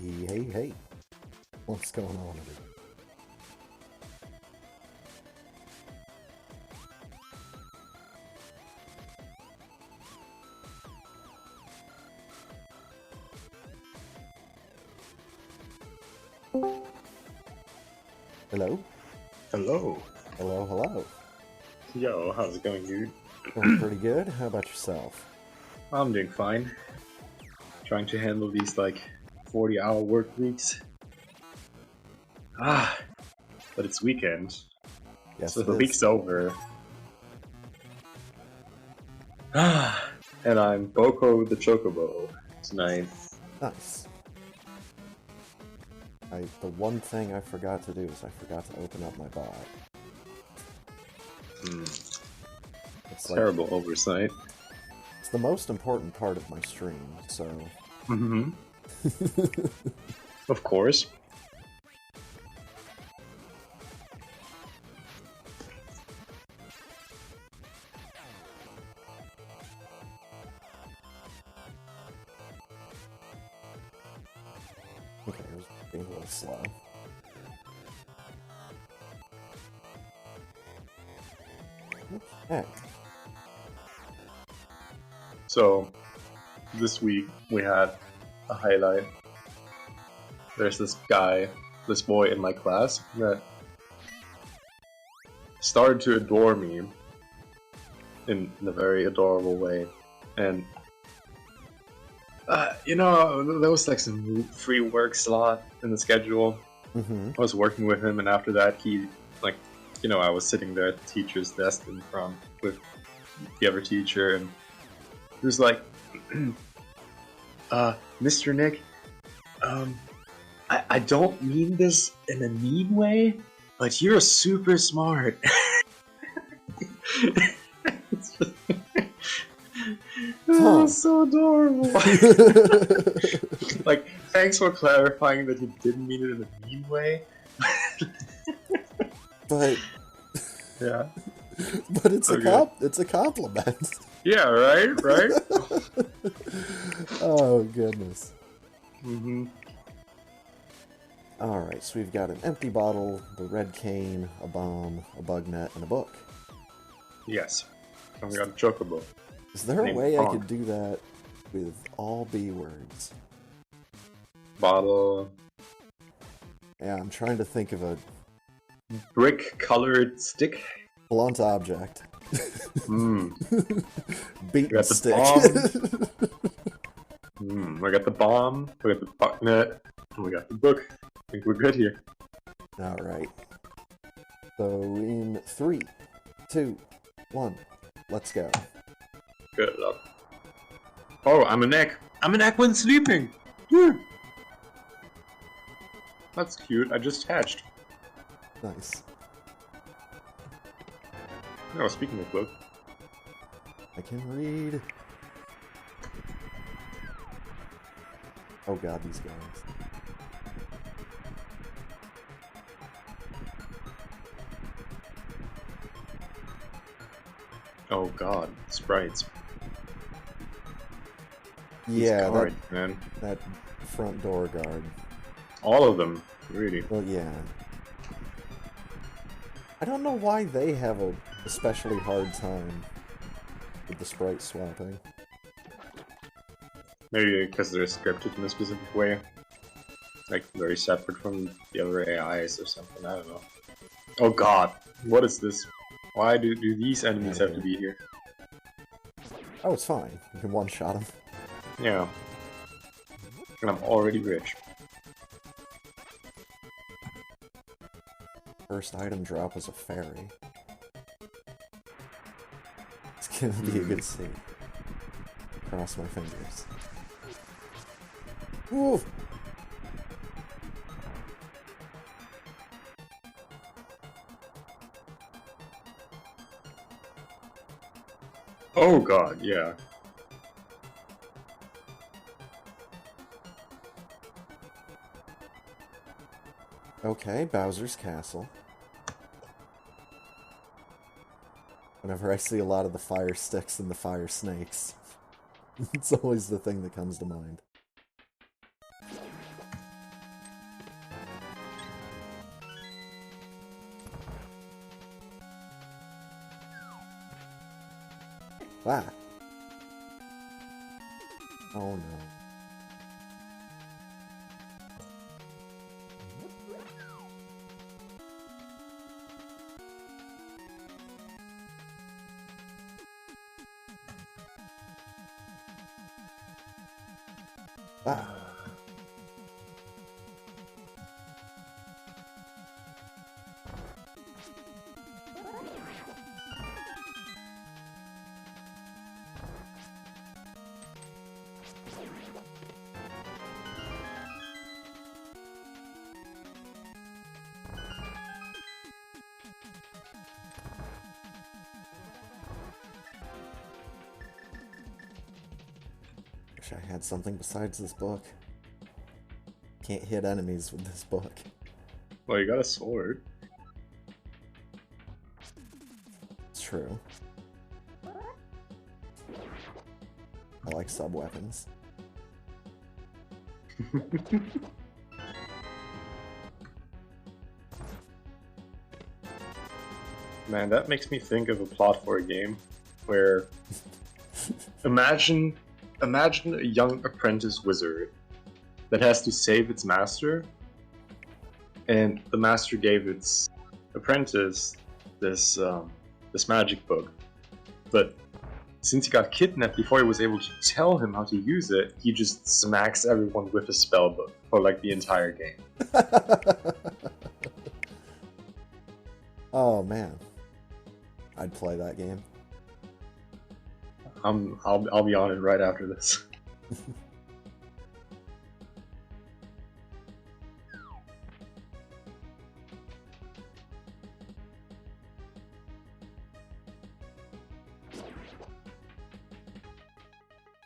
Hey, what's going on? Hello? Hello. Hello. Yo, how's it going, dude? Going pretty good. How about yourself? I'm doing fine. Trying to handle these, 40-hour work weeks. But it's weekend, Yes, so it the is. week's over. And I'm Boko the Chocobo tonight. Nice. The one thing I forgot to do is I forgot to open up my bot. It's like, Terrible oversight. it's the most important part of my stream, so... Mm-hmm. Of course. Okay, it was being a little slow. Okay. So, this week we had a highlight. There's this boy in my class that started to adore me in a very adorable way. And, there was some free work slot in the schedule. Mm-hmm. I was working with him, and after that, I was sitting there at the teacher's desk in front with the other teacher, and he was like, Mr. Nick, I don't mean this in a mean way, but you're super smart. Oh, so adorable. Thanks for clarifying that you didn't mean it in a mean way. But... Yeah. But it's Okay. it's a compliment. Yeah, right? Oh, goodness. Mm-hmm. Alright, so we've got an empty bottle, the red cane, a bomb, a bug net, and a book. Yes. And we got a chocobo. Is there a Named way I Ponk. could do that with all B words? Bottle. Yeah, I'm trying to think of a Brick-colored stick. blunt object. We Beaten got the stick. We got the bomb, we got the bug net, and we got the book. I think we're good here. Alright. So, in 3, 2, 1, let's go. Good luck. Oh, I'm an egg. I'm an egg when sleeping. Yeah. That's cute. I just hatched. Nice. Oh, speaking of book. I can read. Oh god, these guys. Oh god, sprites. Yeah, Guard, man. that front door guard. All of them, really. Well, yeah. I don't know why they have a especially hard time with the sprite swapping. Maybe because they're scripted in a specific way. Like, very separate from the other AIs or something, I don't know. Oh god, what is this? Why do these enemies have to be here? Oh, it's fine. You can one-shot them. Yeah. And I'm already rich. First item drop was a fairy. It's gonna be a good scene. Cross my fingers. Woo! Oh god, yeah. Okay, Bowser's Castle. Whenever I see a lot of the fire sticks and the fire snakes, it's always the thing that comes to mind. Wow. Oh no. Wow. Wish I had something besides this book. Can't hit enemies with this book. Well, you got a sword. It's true. I like sub-weapons. Man, that makes me think of a plot for a game where imagine a young apprentice wizard that has to save its master, and the master gave its apprentice this this magic book, but since he got kidnapped before he was able to tell him how to use it, he just smacks everyone with a spell book for like the entire game. Oh man, I'd play that game. I'll be on it right after this.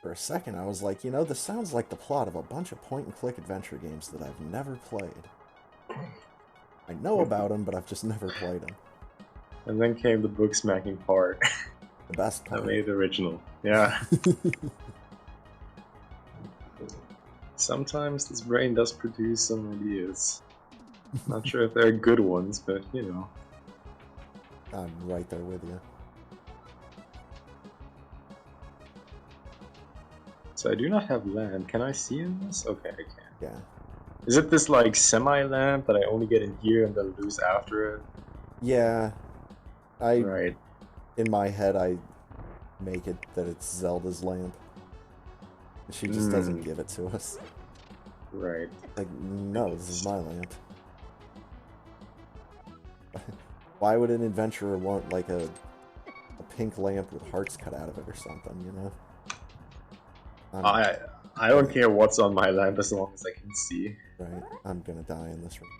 For a second, I was like, you know, this sounds like the plot of a bunch of point-and-click adventure games that I've never played. I know about them, but I've just never played them. And then came the book smacking part. The best part. I made the original. Yeah. Sometimes this brain does produce some ideas. Not sure if they're good ones, but you know. I'm right there with you. So I do not have land. Can I see in this? Okay, I can. Yeah. Is it this like semi-land that I only get in here and then lose after it? Yeah. Right. In my head, I make it that it's Zelda's lamp. She just doesn't give it to us. Right. Like, no, this is my lamp. Why would an adventurer want, like, a pink lamp with hearts cut out of it or something, you know? I don't care what's on my lamp as long as I can see. Right, I'm gonna die in this room.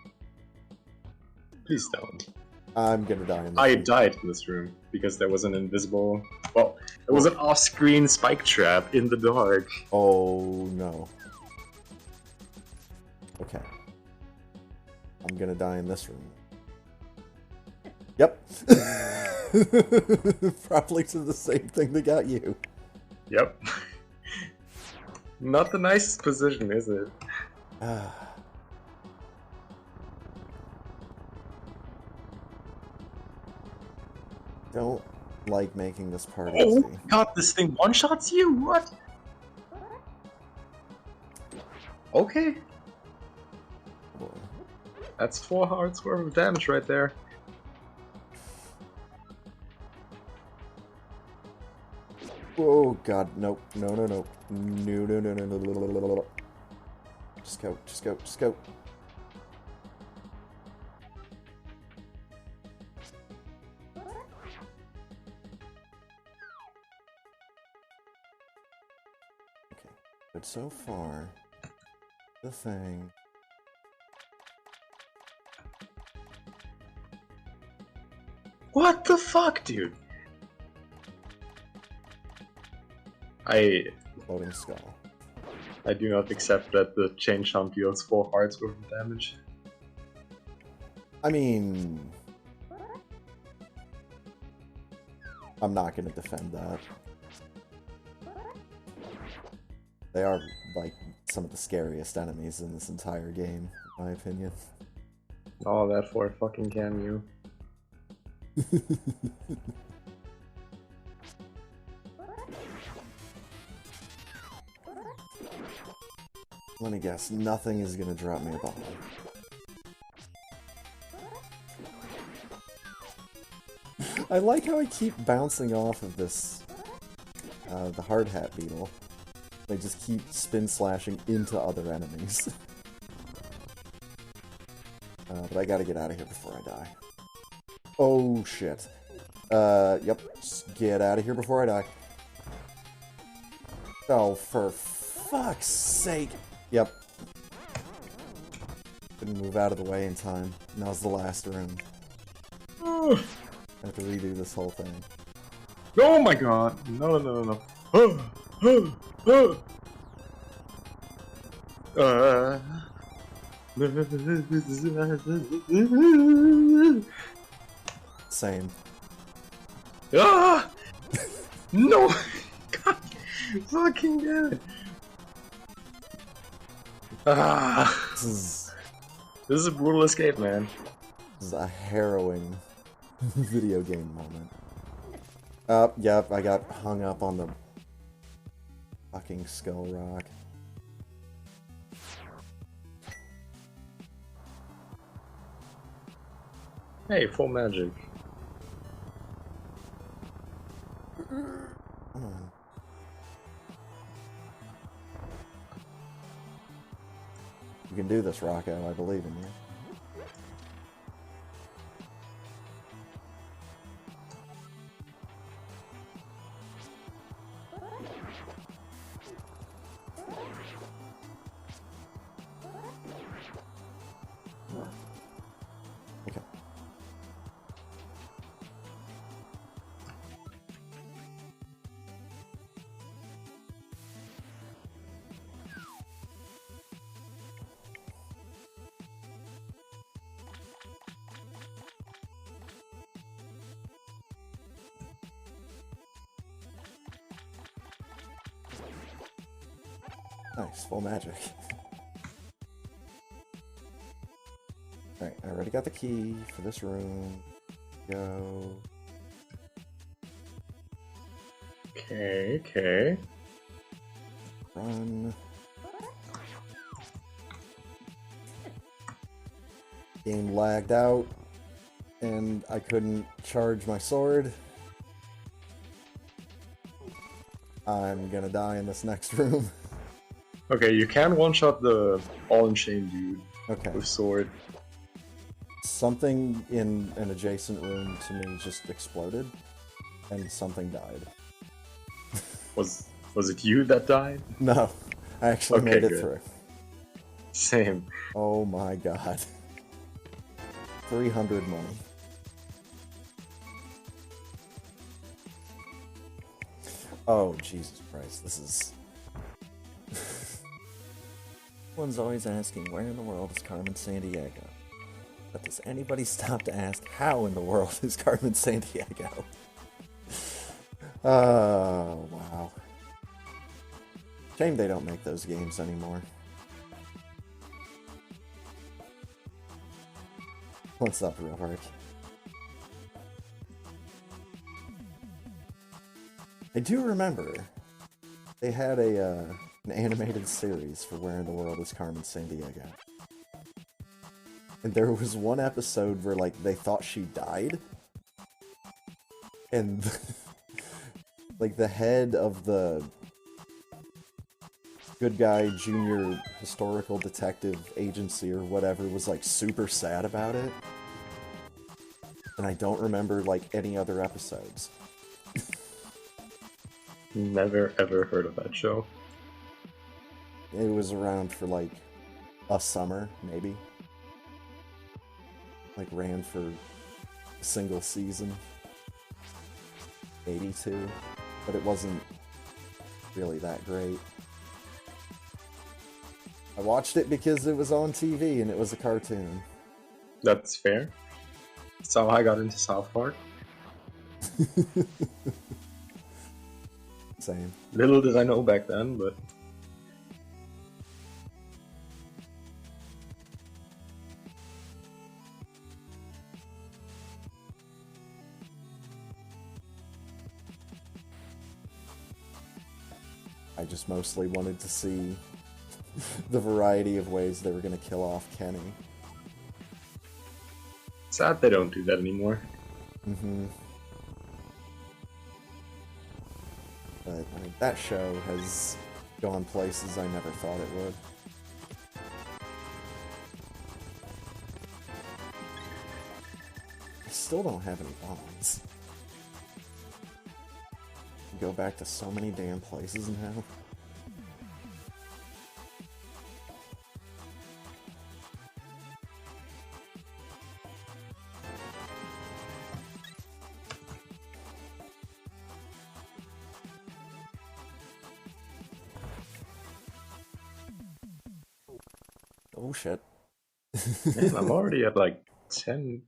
Please don't. I'm gonna die in this I room. died in this room because there was an invisible... Well, there was an off-screen spike trap in the dark. Oh, no. Okay. I'm gonna die in this room. Yep. Probably to the same thing that got you. Yep. Not the nicest position, is it? Don't like making this part Oh easy. god, this thing one-shots you? What? Okay. Boy. That's 4 hearts worth of damage right there. Oh god, nope. No, no, no. No, no, no, no, no, no, no, no, no. Just go, just go, just go. Okay, but so far, the thing... What the fuck, dude? Floating skull. I do not accept that the chain chomp deals 4 hearts worth of damage. I mean... I'm not gonna defend that. They are, like, some of the scariest enemies in this entire game, in my opinion. All that for a fucking cameo. Let me guess, nothing is gonna drop me a ball. I like how I keep bouncing off of this, the hard hat beetle. They just keep spin slashing into other enemies. But I gotta get out of here before I die. Oh shit. Yep. Just get out of here before I die. Oh, for fuck's sake. Yep. Couldn't move out of the way in time. Now's the last room. I have to redo this whole thing. Oh my god! No, no, no, no. Same. Ah! No! God fucking damn it! Ah! This This is a brutal escape, man. is a harrowing video game moment. Yep, I got hung up on the fucking skull rock. Hey, full magic. Come on. You can do this, Rocko. I believe in you. Okay. Nice, full magic. Alright, I already got the key for this room. Go. Okay, okay. Run. Game lagged out, and I couldn't charge my sword. I'm gonna die in this next room. Okay, you can one-shot the all-in-chain dude Okay. with sword. Something in an adjacent room to me just exploded, and something died. Was it you that died? No, I actually Okay, made it good. through. Same. Oh my god. 300 money. Oh, Jesus Christ, this is... One's always asking, where in the world is Carmen Sandiego? But does anybody stop to ask, how in the world is Carmen Sandiego? Oh, wow. Shame they don't make those games anymore. What's up, Robert? I do remember they had an animated series for Where in the World is Carmen Sandiego. And there was one episode where, like, they thought she died. And, like, the head of the good guy junior historical detective agency or whatever was, like, super sad about it. And I don't remember, like, any other episodes. Never ever heard of that show. It was around for, like, a summer, maybe. Like, ran for a single season. Maybe two. But it wasn't really that great. I watched it because it was on TV and it was a cartoon. That's fair. That's how I got into South Park. Same. Little did I know back then, but... I just mostly wanted to see the variety of ways they were going to kill off Kenny. Sad they don't do that anymore. Mm-hmm. But, I mean, that show has gone places I never thought it would. I still don't have any bombs. Go back to so many damn places now. Oh shit. Man, I'm already at like 9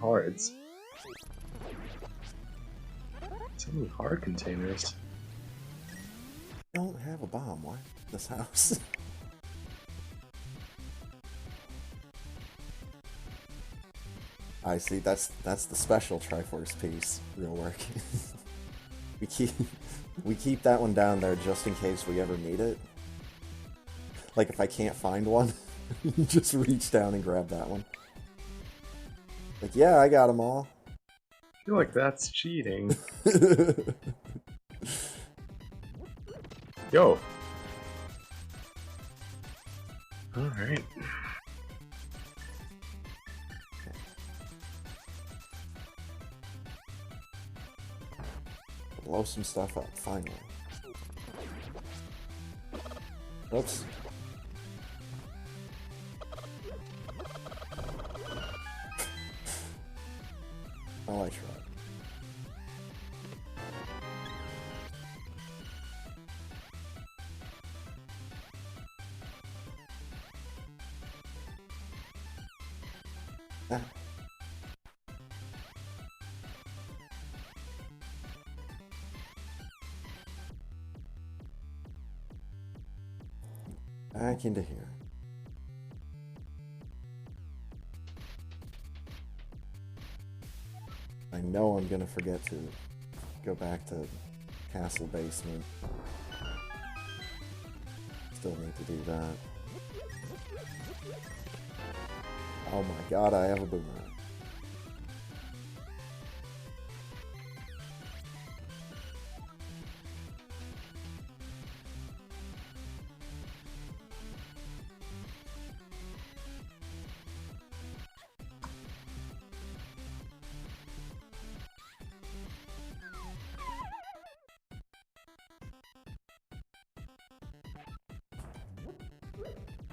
hearts. So many heart containers. I don't have a bomb. Why this house? I see. That's the special Triforce piece. Real work. we keep that one down there just in case we ever need it. Like if I can't find one, you just reach down and grab that one. Like, yeah, I got them all. I feel like that's cheating. Yo. Alright. Blow some stuff up, finally. Oops. Oh, I tried. Ah. Back into here. I know I'm gonna forget to go back to Castle Basement. Still need to do that. Oh my god, I have a boomerang.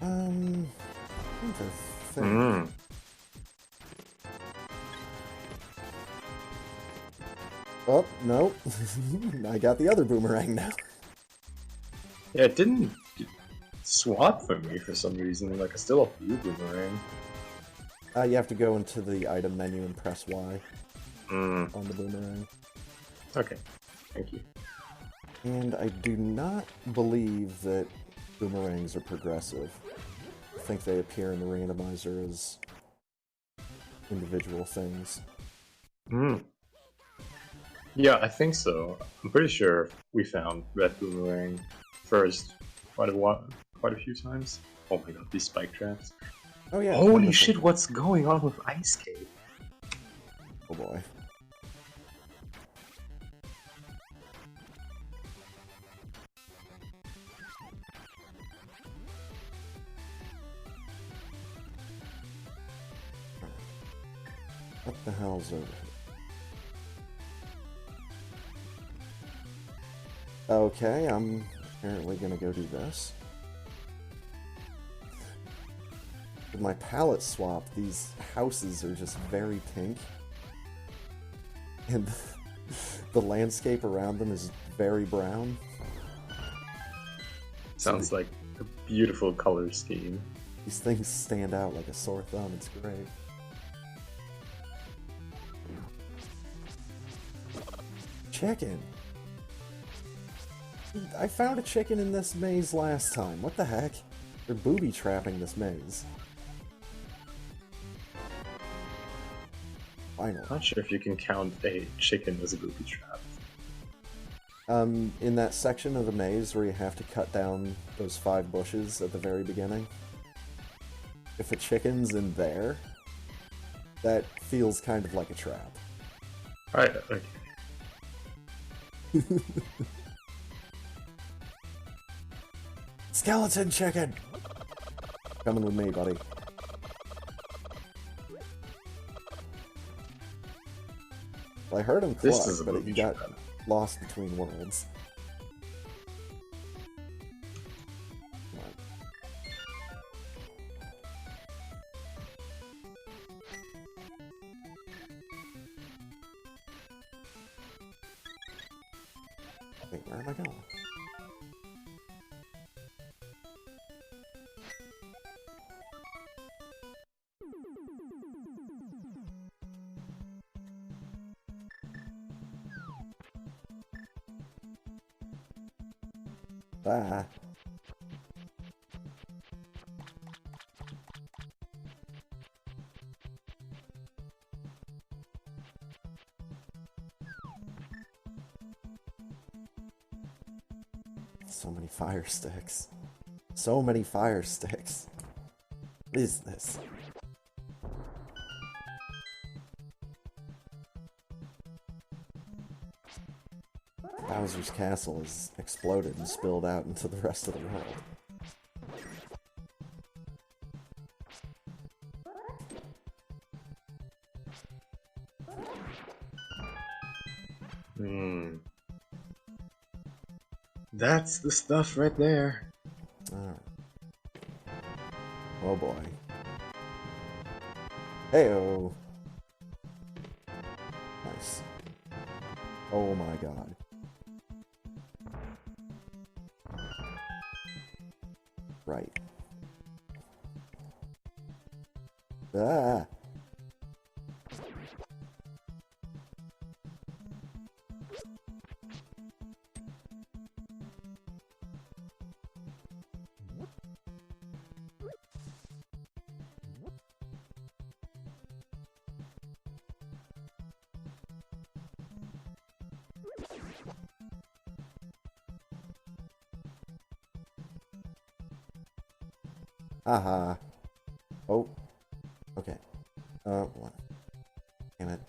I'm trying to think. Oh, no. I got the other boomerang now. Yeah, it didn't swap for me for some reason. Like, I still have blue boomerang. You have to go into the item menu and press Y on the boomerang. Okay, thank you. And I do not believe that boomerangs are progressive. I think they appear in the randomizer as individual things. Yeah, I think so. I'm pretty sure we found red boomerang first quite a few times. Oh my god, these spike traps. Oh yeah. Holy shit, what's going on with Ice Cave? Oh boy. What the hell's over here? Okay, I'm apparently gonna go do this. With my palette swap, these houses are just very pink. And the landscape around them is very brown. Sounds like a beautiful color scheme. These things stand out like a sore thumb, it's great. Chicken! I found a chicken in this maze last time. What the heck? They're booby trapping this maze. Finally. Not sure if you can count a chicken as a booby trap. In that section of the maze where you have to cut down those 5 bushes at the very beginning, if a chicken's in there, that feels kind of like a trap. Alright, okay. Skeleton chicken! Coming with me, buddy. Well, I heard him cluck, but he got lost between worlds. Come on. Wait, where am I going? Ah. So many fire sticks. So many fire sticks. What is this? Bowser's castle has exploded and spilled out into the rest of the world. That's the stuff right there. Alright. Oh boy. Heyo! Nice. Oh my god. Right. Ah! Aha. Oh. Okay. What? Damn it.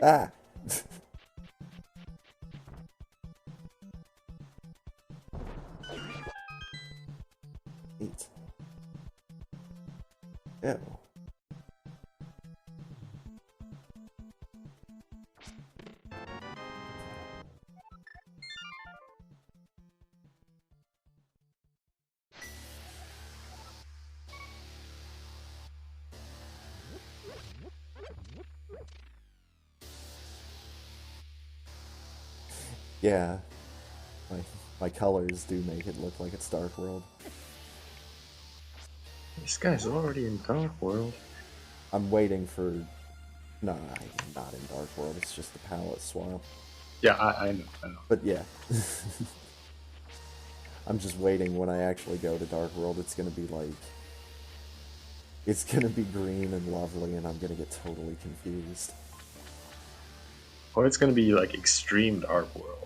Ah! Eat. Ew. Yeah, my colors do make it look like it's Dark World. This guy's already in Dark World. I'm waiting for... No, I'm not in Dark World, it's just the palette swap. Yeah, I know. But yeah. I'm just waiting when I actually go to Dark World, it's gonna be like... It's gonna be green and lovely and I'm gonna get totally confused. Or it's gonna be like extreme Dark World.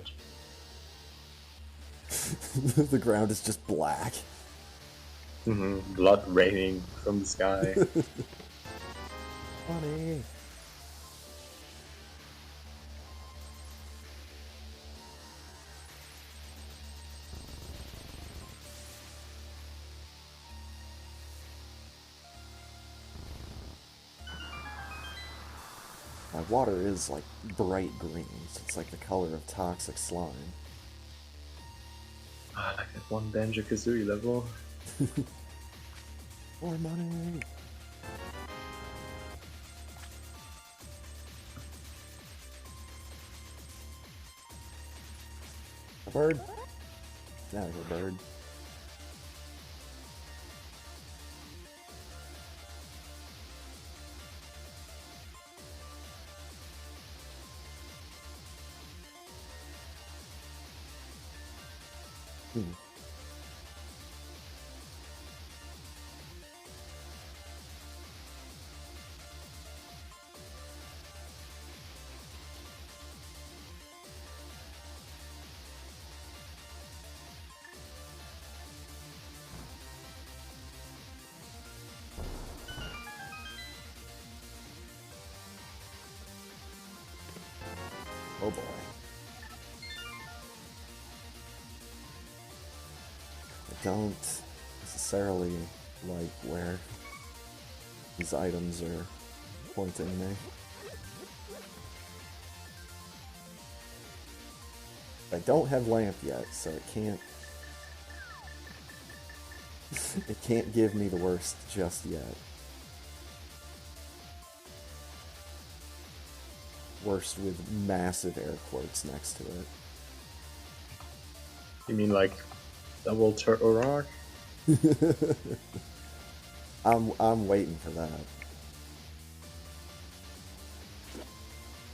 The ground is just black. Blood raining from the sky. Funny. My water is like bright green, so it's like the color of toxic slime. I like that one Banjo-Kazooie level. More money! A bird? Get out of here, bird. I don't necessarily like where these items are pointing me. I don't have lamp yet, so it can't it can't give me the worst just yet. Worst with massive air quotes next to it. You mean like double turtle rock? I'm waiting for that.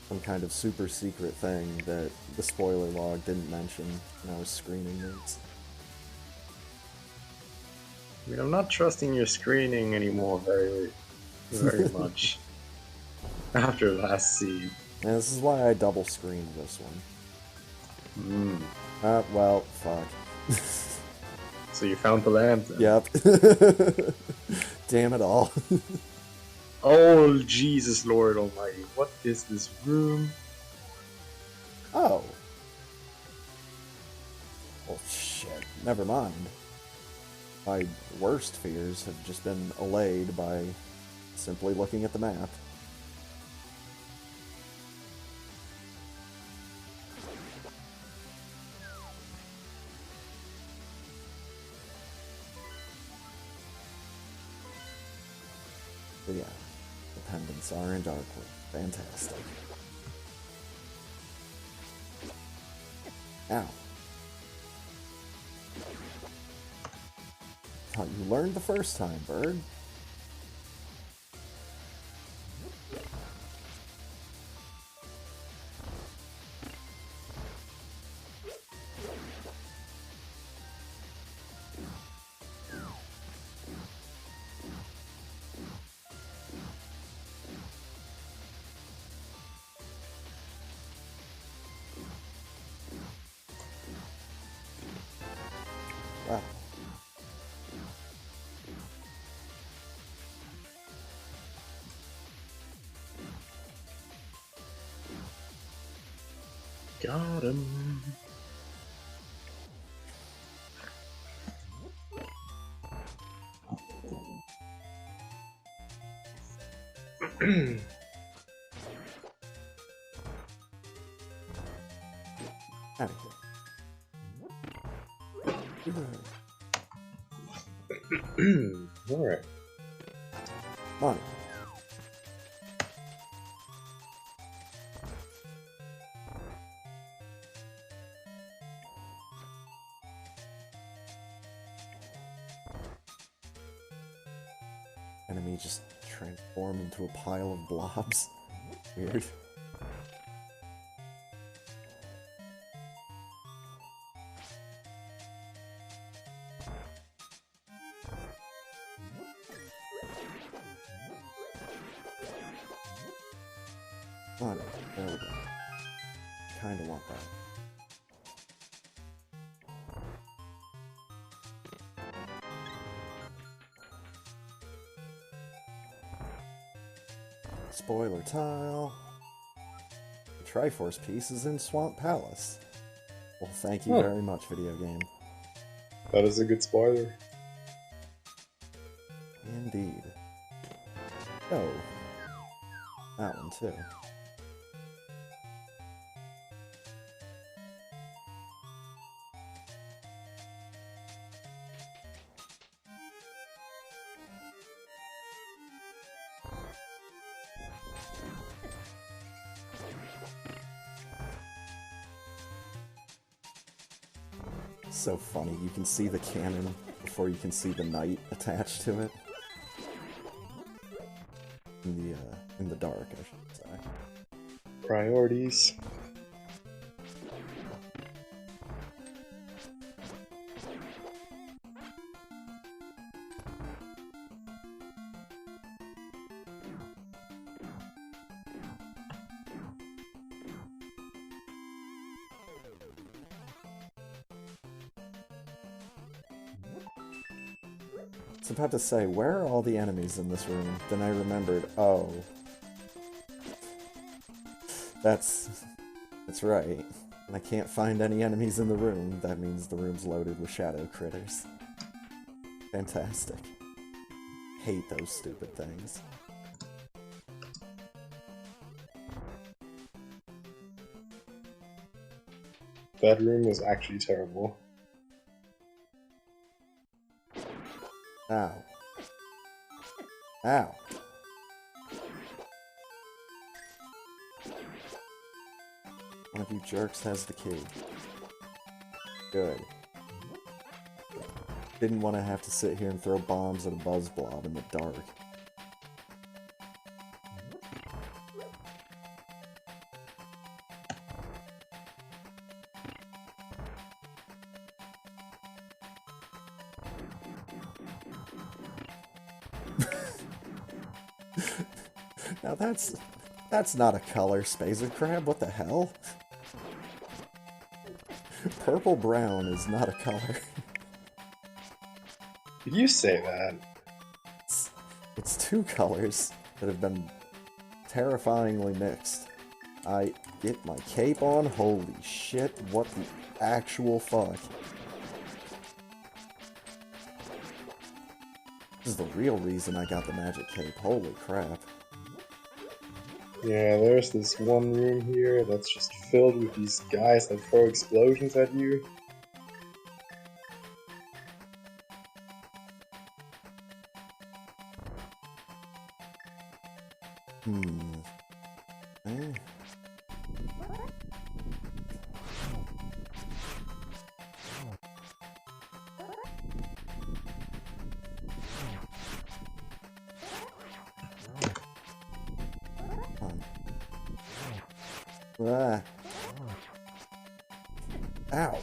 Some kind of super secret thing that the spoiler log didn't mention when I was screening these. I mean, I'm not trusting your screening anymore very much after last scene. And this is why I double screened this one. Well, fuck. So you found the lamp then? Yep. Damn it all. Oh, Jesus Lord Almighty. What is this room? Oh. Well, shit. Never mind. My worst fears have just been allayed by simply looking at the map. But yeah, the pendants are in Darkwood. Fantastic. Ow. Thought you learned the first time, bird. Wow. Got him. Out of here. Alright. Money. Enemy just transform into a pile of blobs. Weird. Oh, no. There we go. Kinda want that. Spoiler tile. The Triforce piece is in Swamp Palace. Well, thank you very much, video game. That is a good spoiler. Indeed. Oh. That one, too. So funny, you can see the cannon before you can see the knight attached to it. In the dark, I should say. Priorities. I was about to say, where are all the enemies in this room? Then I remembered, oh. That's right. And I can't find any enemies in the room. That means the room's loaded with shadow critters. Fantastic. Hate those stupid things. That room was actually terrible. Ow. Ow. One of you jerks has the key. Good. Didn't want to have to sit here and throw bombs at a buzz blob in the dark. Now that's not a color, Spacer Crab. What the hell? Purple brown is not a color. You say that. It's two colors that have been terrifyingly mixed. I get my cape on. Holy shit, what the actual fuck? This is the real reason I got the magic cape. Holy crap. Yeah, there's this one room here that's just filled with these guys that throw explosions at you. Eh. Ah. Ow.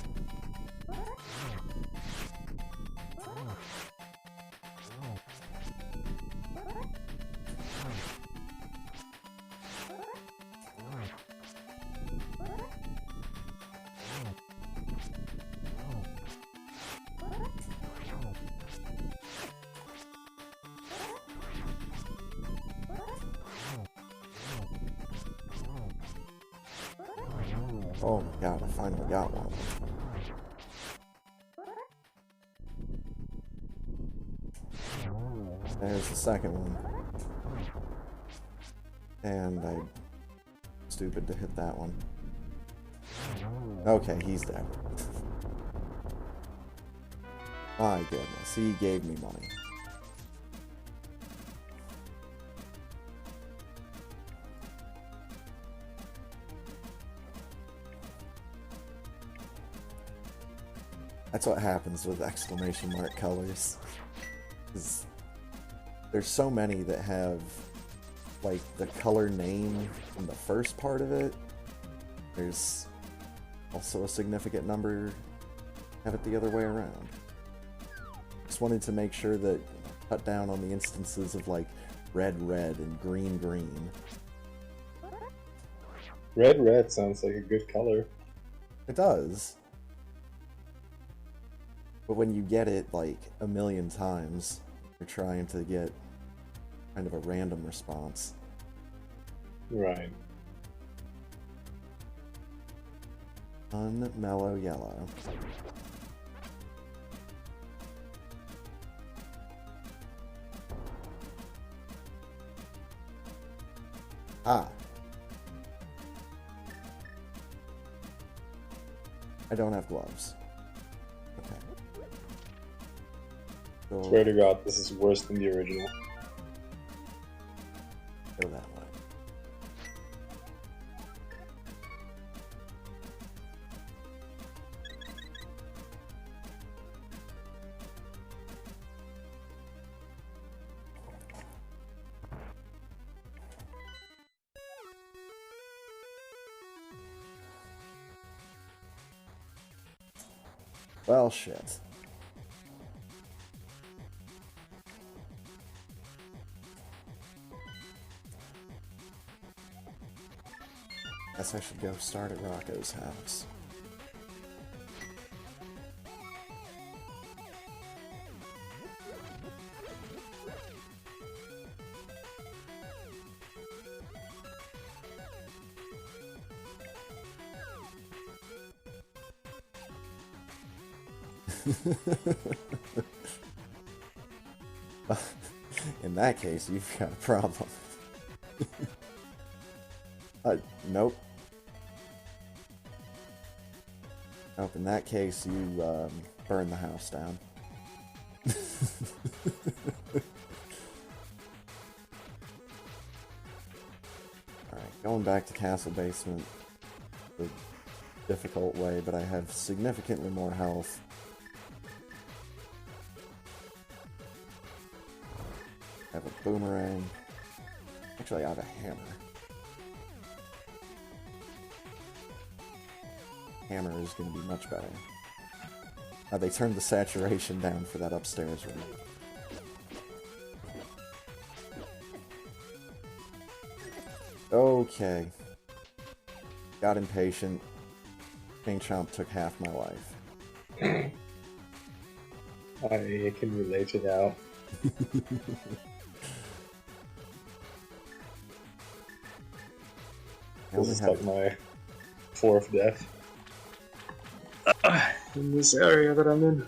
Oh my god, I finally got one. There's the second one. And I'm stupid to hit that one. Okay, he's dead. My goodness, he gave me money. That's what happens with exclamation mark colors. There's so many that have, like, the color name in the first part of it. There's also a significant number have it the other way around. Just wanted to make sure that cut down on the instances of, like, red and green. Red sounds like a good color. It does. But when you get it, like, a million times, you're trying to get kind of a random response. Right. Unmellow yellow. Ah. I don't have gloves. Okay. So, Swear to God, this is worse than the original. go that way. Well, shit. Guess I should go start at Rocko's house. In that case, you've got a problem. Nope. Nope, in that case, you burn the house down. Alright, going back to Castle Basement. The difficult way, but I have significantly more health. I have a boomerang. Actually, I have a hammer. Hammer is going to be much better. They turned the saturation down for that upstairs room. Okay. Got impatient. King Chomp took half my life. I can relate to that. This is like my 4th death in this area that I'm in.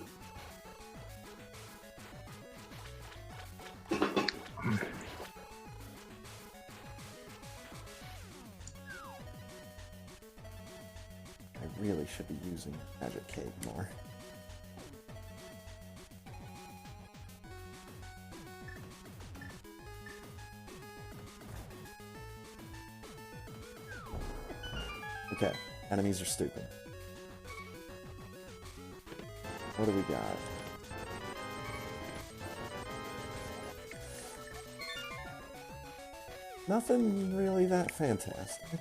I really should be using Magic Cake more. Okay, enemies are stupid. What do we got? Nothing really that fantastic.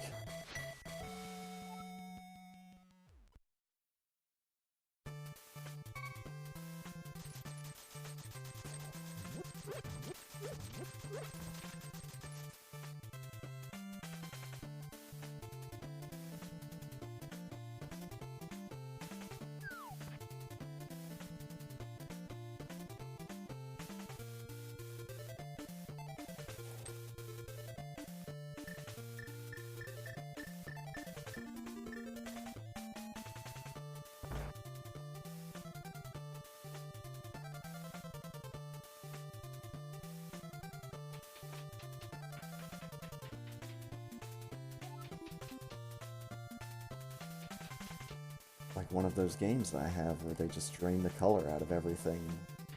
Like one of those games that I have where they just drain the color out of everything.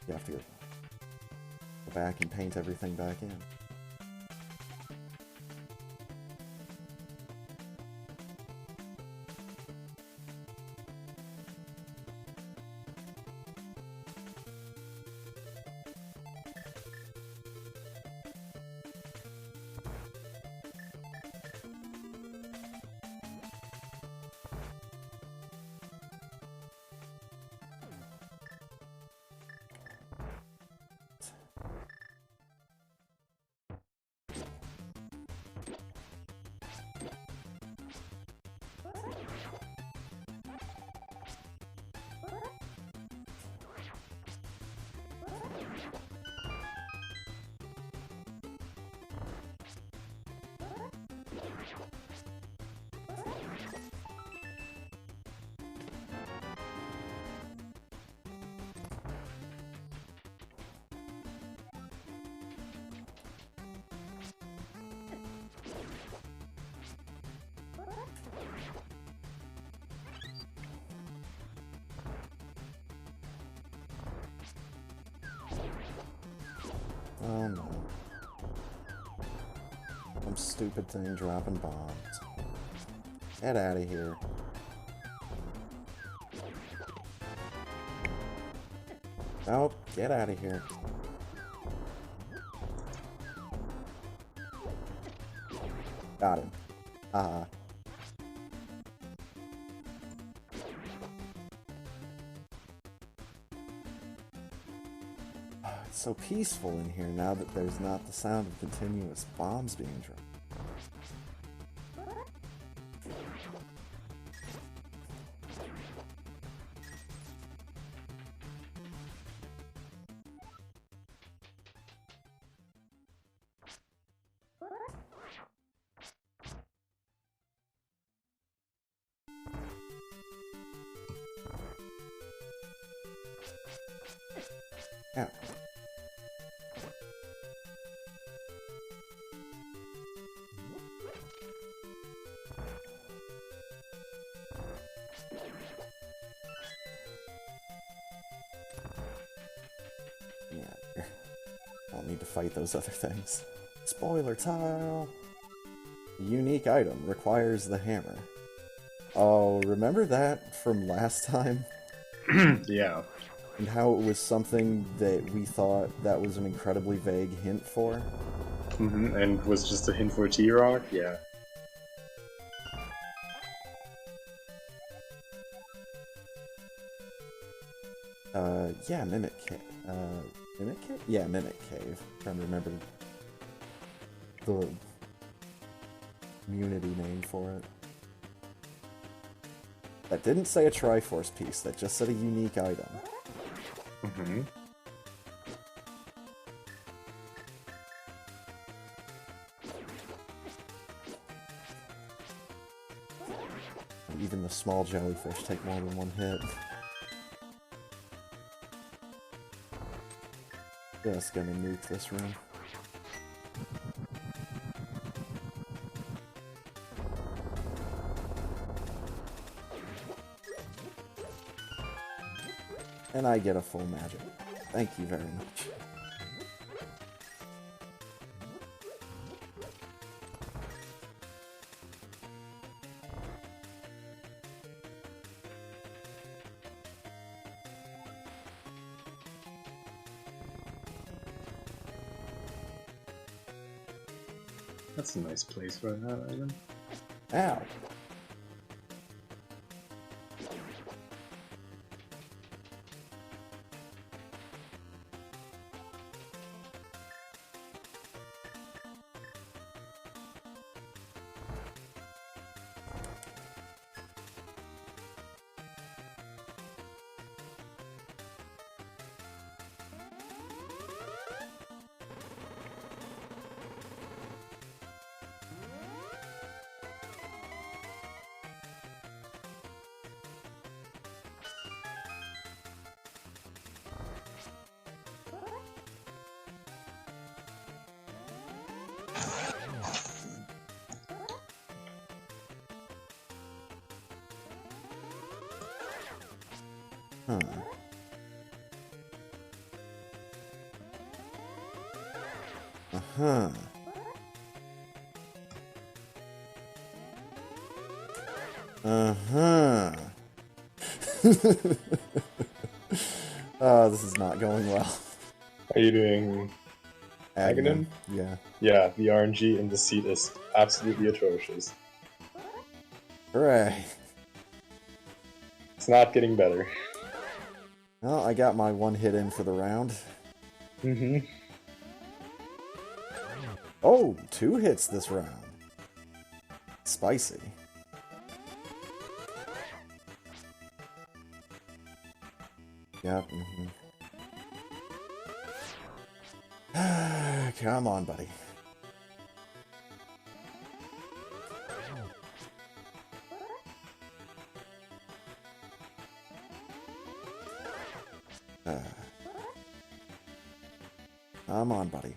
You have to go back and paint everything back in. Oh no. Some stupid thing dropping bombs. Get out of here. Nope, get out of here. Got him. Haha. It's so peaceful in here now that there's not the sound of continuous bombs being dropped. Yeah. I don't need to fight those other things. Spoiler tile! Unique item requires the hammer. Oh, remember that from last time? Yeah. And how it was something that we thought that was an incredibly vague hint for? And was just a hint for T-Rock? Yeah. Yeah, Mimic Cave. Mimic Cave? Yeah, Mimic Cave. Trying to remember the community name for it. That didn't say a Triforce piece, that just said a unique item. And even the small jellyfish take more than one hit. Just gonna nuke this room. And I get a full magic. Thank you very much. That's a nice place for that item. Ow. Huh. Uh-huh. Uh-huh. This is not going well. Are you doing Aghanim? Yeah. Yeah, the RNG in the seat is absolutely atrocious. Hooray. It's not getting better. Well, I got my one hit in for the round. Oh, 2 hits this round. Spicy. Yep. Come on, buddy. Come on, buddy.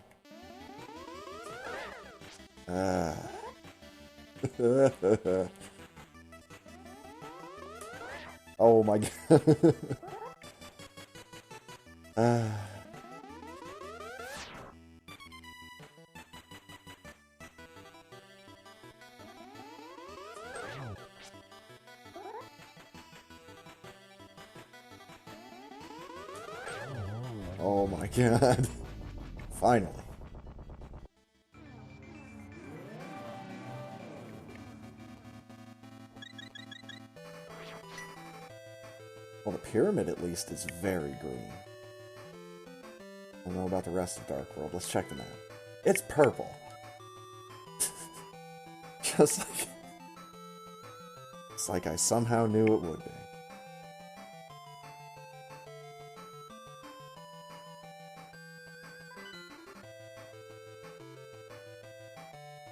Oh my god. Oh my god. Finally. Well, the pyramid at least is very green. I don't know about the rest of Dark World. Let's check the map. It's purple. Just like... It's like I somehow knew it would be.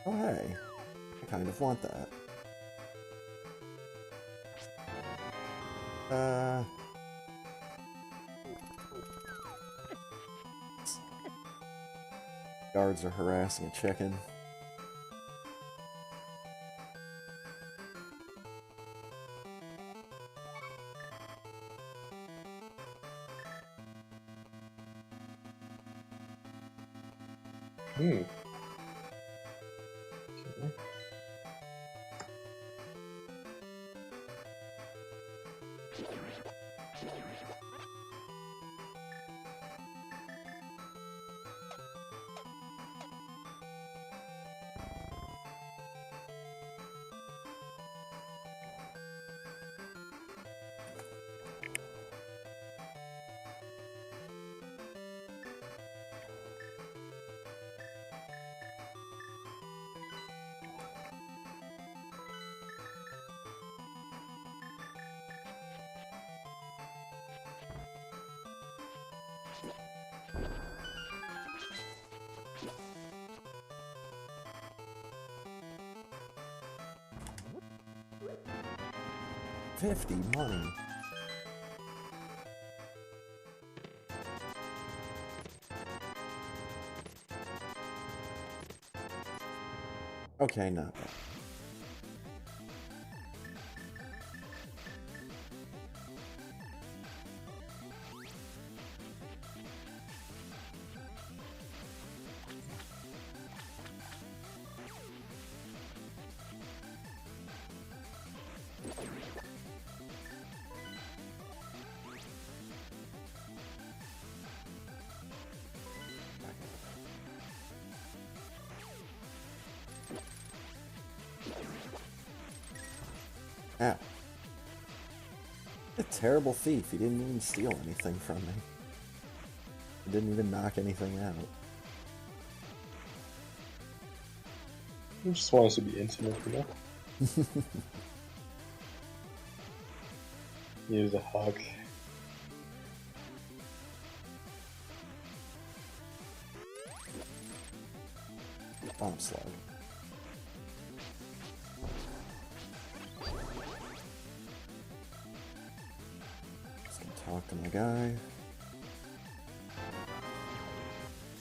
Oh hey, I kind of want that. Guards are harassing a chicken. Hmm. Okay. 50 money. Okay, not bad. Ow. A terrible thief. He didn't even steal anything from me. He didn't even knock anything out. He just wants to be intimate, you know? Here's a hug. Bomb slug. Just gonna talk to my guy.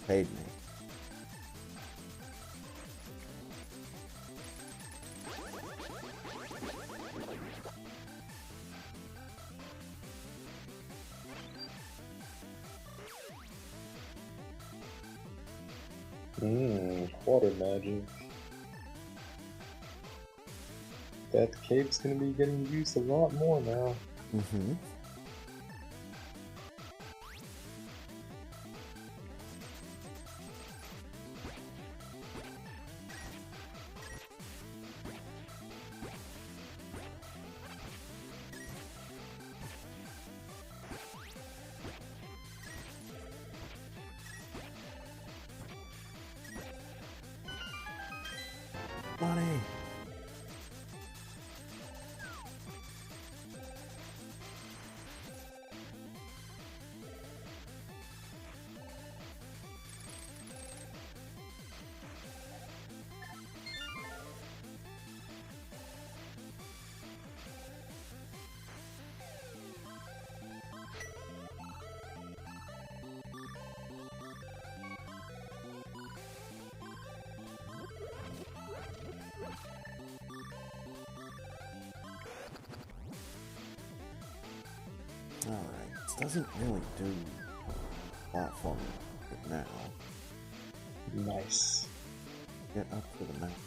Paid me. Water magic. That cape's gonna be getting used a lot more now. Mm-hmm. Money. Alright, this doesn't really do a lot for me right now. Nice. Get up to the mountains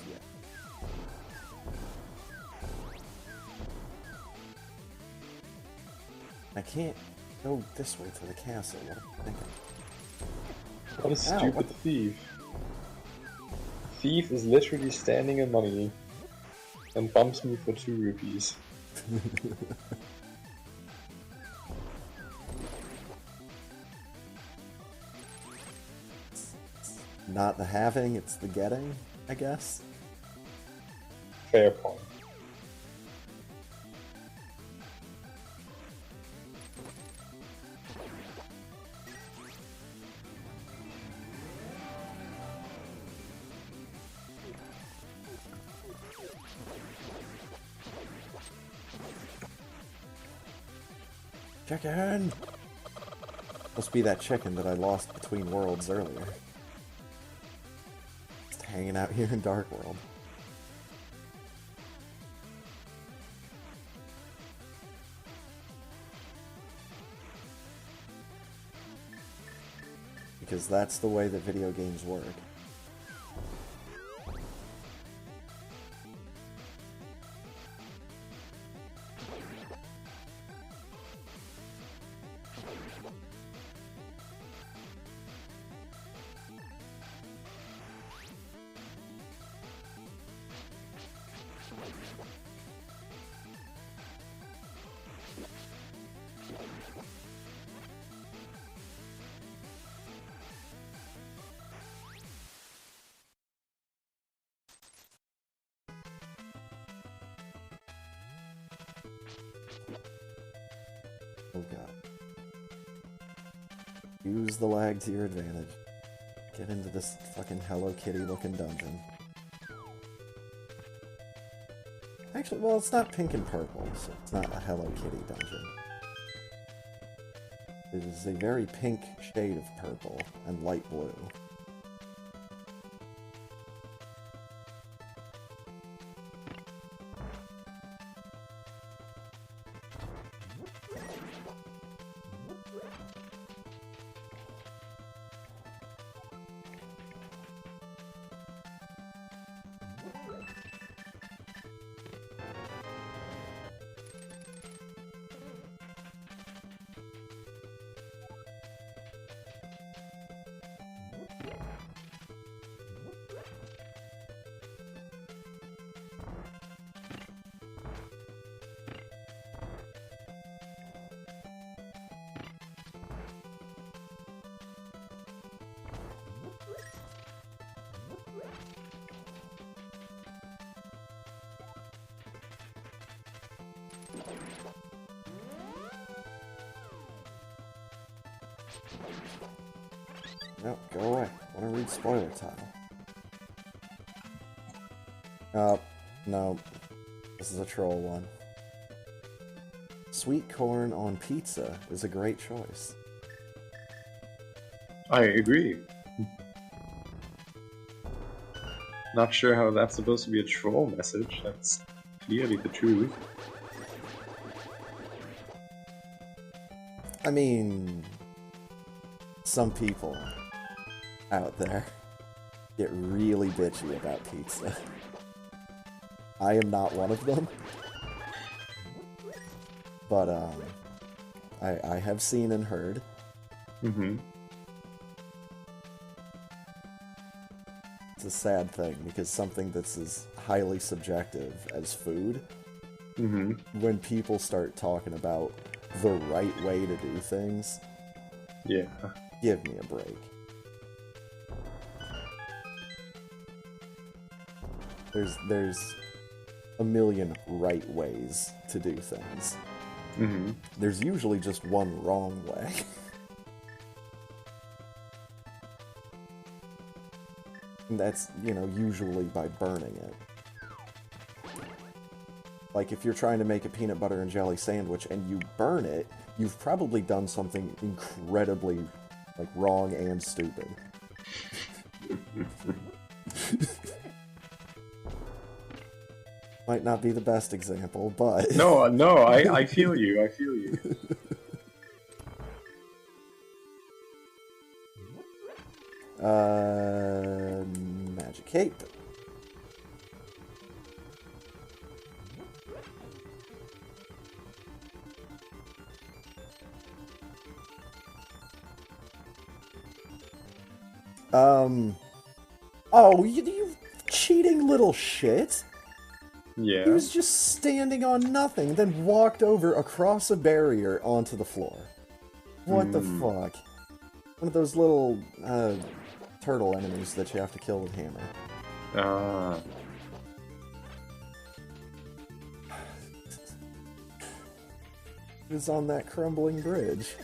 yet. I can't go this way to the castle. What am I thinking? What a Ow, stupid what the- thief. Thief is literally standing in money and bumps me for 2 rupees. Not the having, it's the getting, I guess. Fair point. Chicken! Must be that chicken that I lost between worlds earlier. Just hanging out here in Dark World. because that's the way that video games work. Oh god. Use the lag to your advantage. Get into this fucking Hello Kitty looking dungeon. Actually, well, it's not pink and purple, so it's not a Hello Kitty dungeon. It is a very pink shade of purple and light blue. No, go away. I want to read spoiler tile. No. This is a troll one. Sweet corn on pizza is a great choice. I agree. Not sure how that's supposed to be a troll message. That's clearly the truth. I mean, some people out there get really bitchy about pizza. I am not one of them. But, I have seen and heard. Mm-hmm. It's a sad thing, because something that's as highly subjective as food, Mm-hmm. when people start talking about the right way to do things, Yeah. give me a break. There's a million right ways to do things. Mm-hmm. There's usually just one wrong way. And that's, you know, usually by burning it. Like, if you're trying to make a peanut butter and jelly sandwich and you burn it, you've probably done something incredibly, like, wrong and stupid. Might not be the best example, but... No, I feel you, I feel you. Magic Cape. Oh, you cheating little shit! Yeah. He was just standing on nothing, then walked over across a barrier onto the floor. What the fuck? One of those little, turtle enemies that you have to kill with hammer. Ah. He was on that crumbling bridge.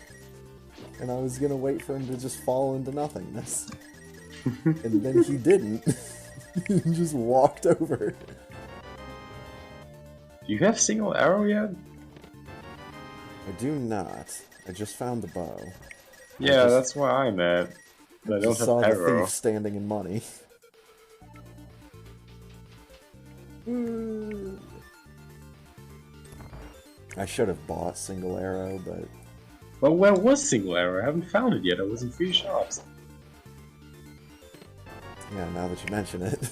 And I was gonna wait for him to just fall into nothingness. And then he didn't. He just walked over. Do you have single arrow yet? I do not. I just found the bow. Yeah, that's where I'm at. But I don't Just saw have the arrow. thief standing in money. I should have bought single arrow, but... Well, where was single arrow? I haven't found it yet. I was in 3 shops. Yeah, now that you mention it.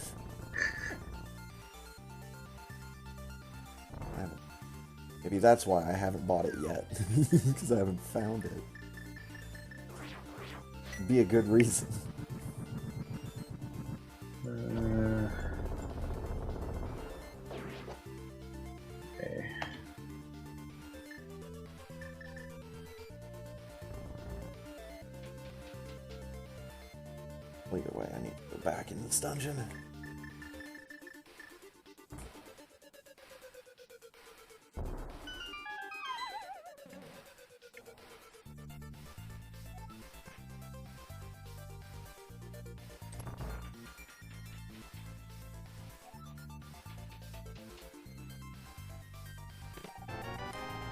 Maybe that's why I haven't bought it yet. Because I haven't found it. It'd be a good reason. Okay. Well, either way, I need to go back in this dungeon.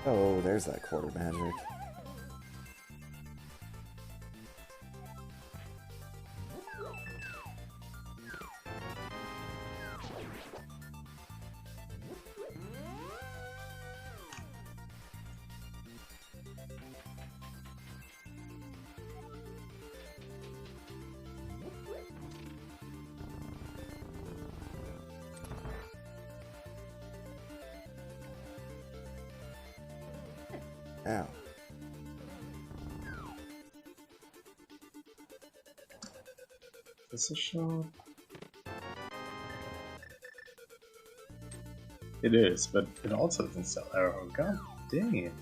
Oh, there's that quarter magic. Ow. Is this a shop? It is, but it also doesn't sell arrow. God dang it.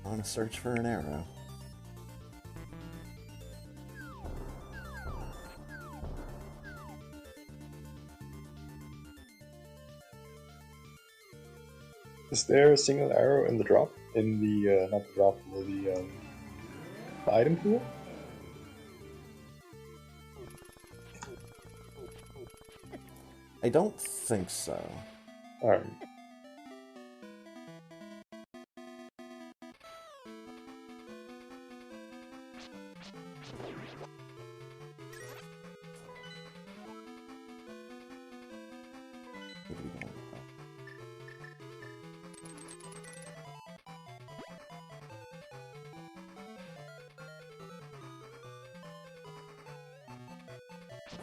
On a search for an arrow. Is there a single arrow in the drop? In the, not the drop, the item pool? I don't think so. Alright.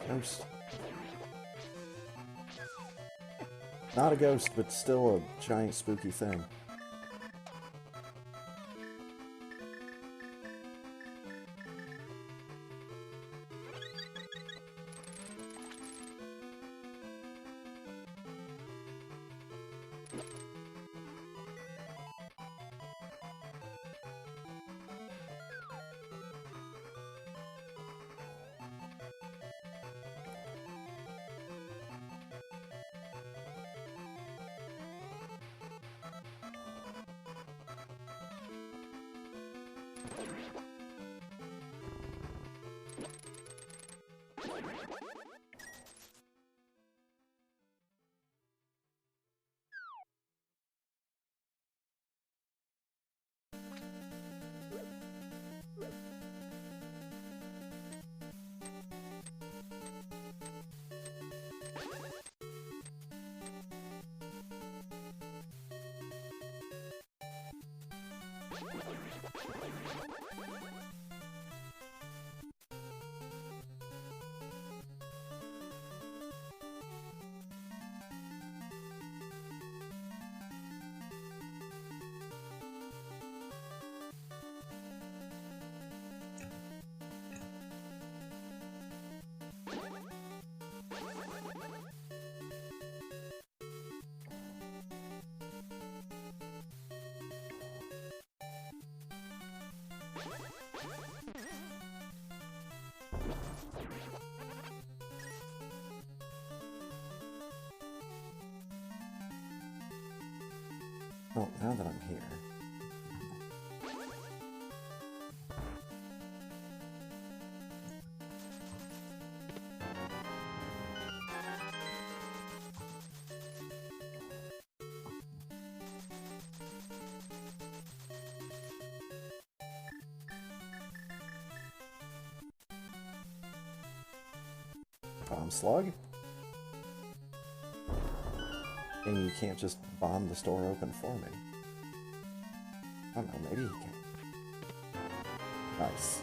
Ghost. Not a ghost, but still a giant spooky thing. Oh, now that I'm here. Bomb slug? And you can't just bomb the store open for me. I don't know, maybe he can. Nice.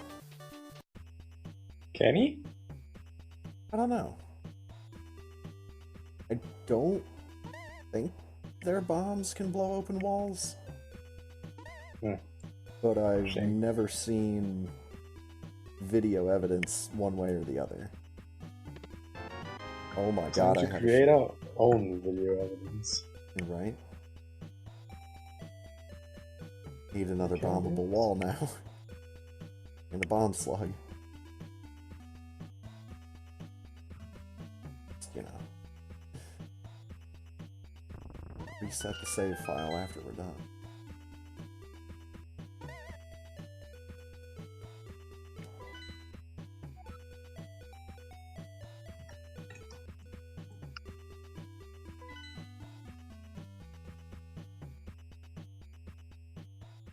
Can he? I don't know. I don't think their bombs can blow open walls. But I've never seen video evidence one way or the other. Oh my god, I have to create our own video evidence. Right? Need another bombable wall now. And a bomb slug. You know. Reset the save file after we're done.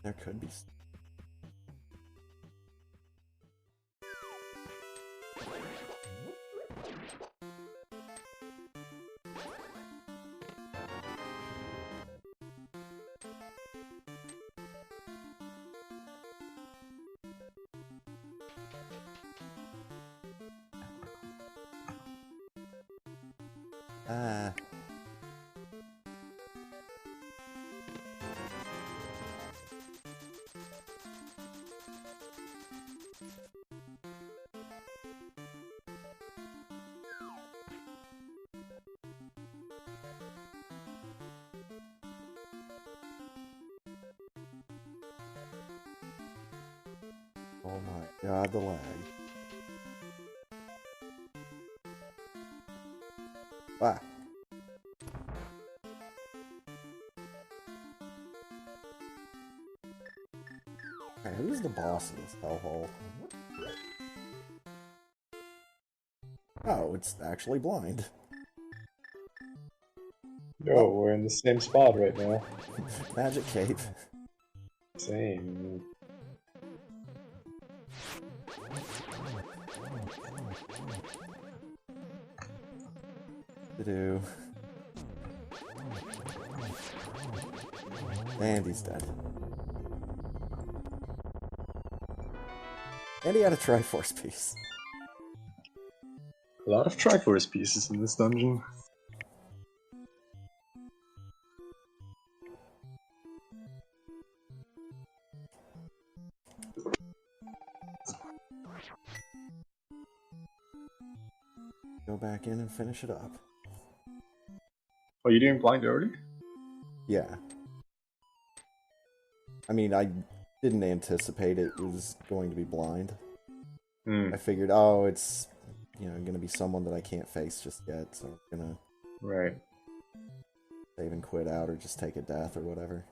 There could be. Oh my god, the lag. Ah. Okay, who's the boss in this hellhole? Oh, it's actually blind. Yo, we're in the same spot right now. Magic cape. Same. To do. And he's dead. And he had a Triforce piece. A lot of Triforce pieces in this dungeon. Go back in and finish it up. Oh, you didn't blind early? Yeah. I mean, I didn't anticipate it was going to be blind. I figured, oh, it's, you know, gonna be someone that I can't face just yet, so I'm gonna save and quit out or just take a death or whatever.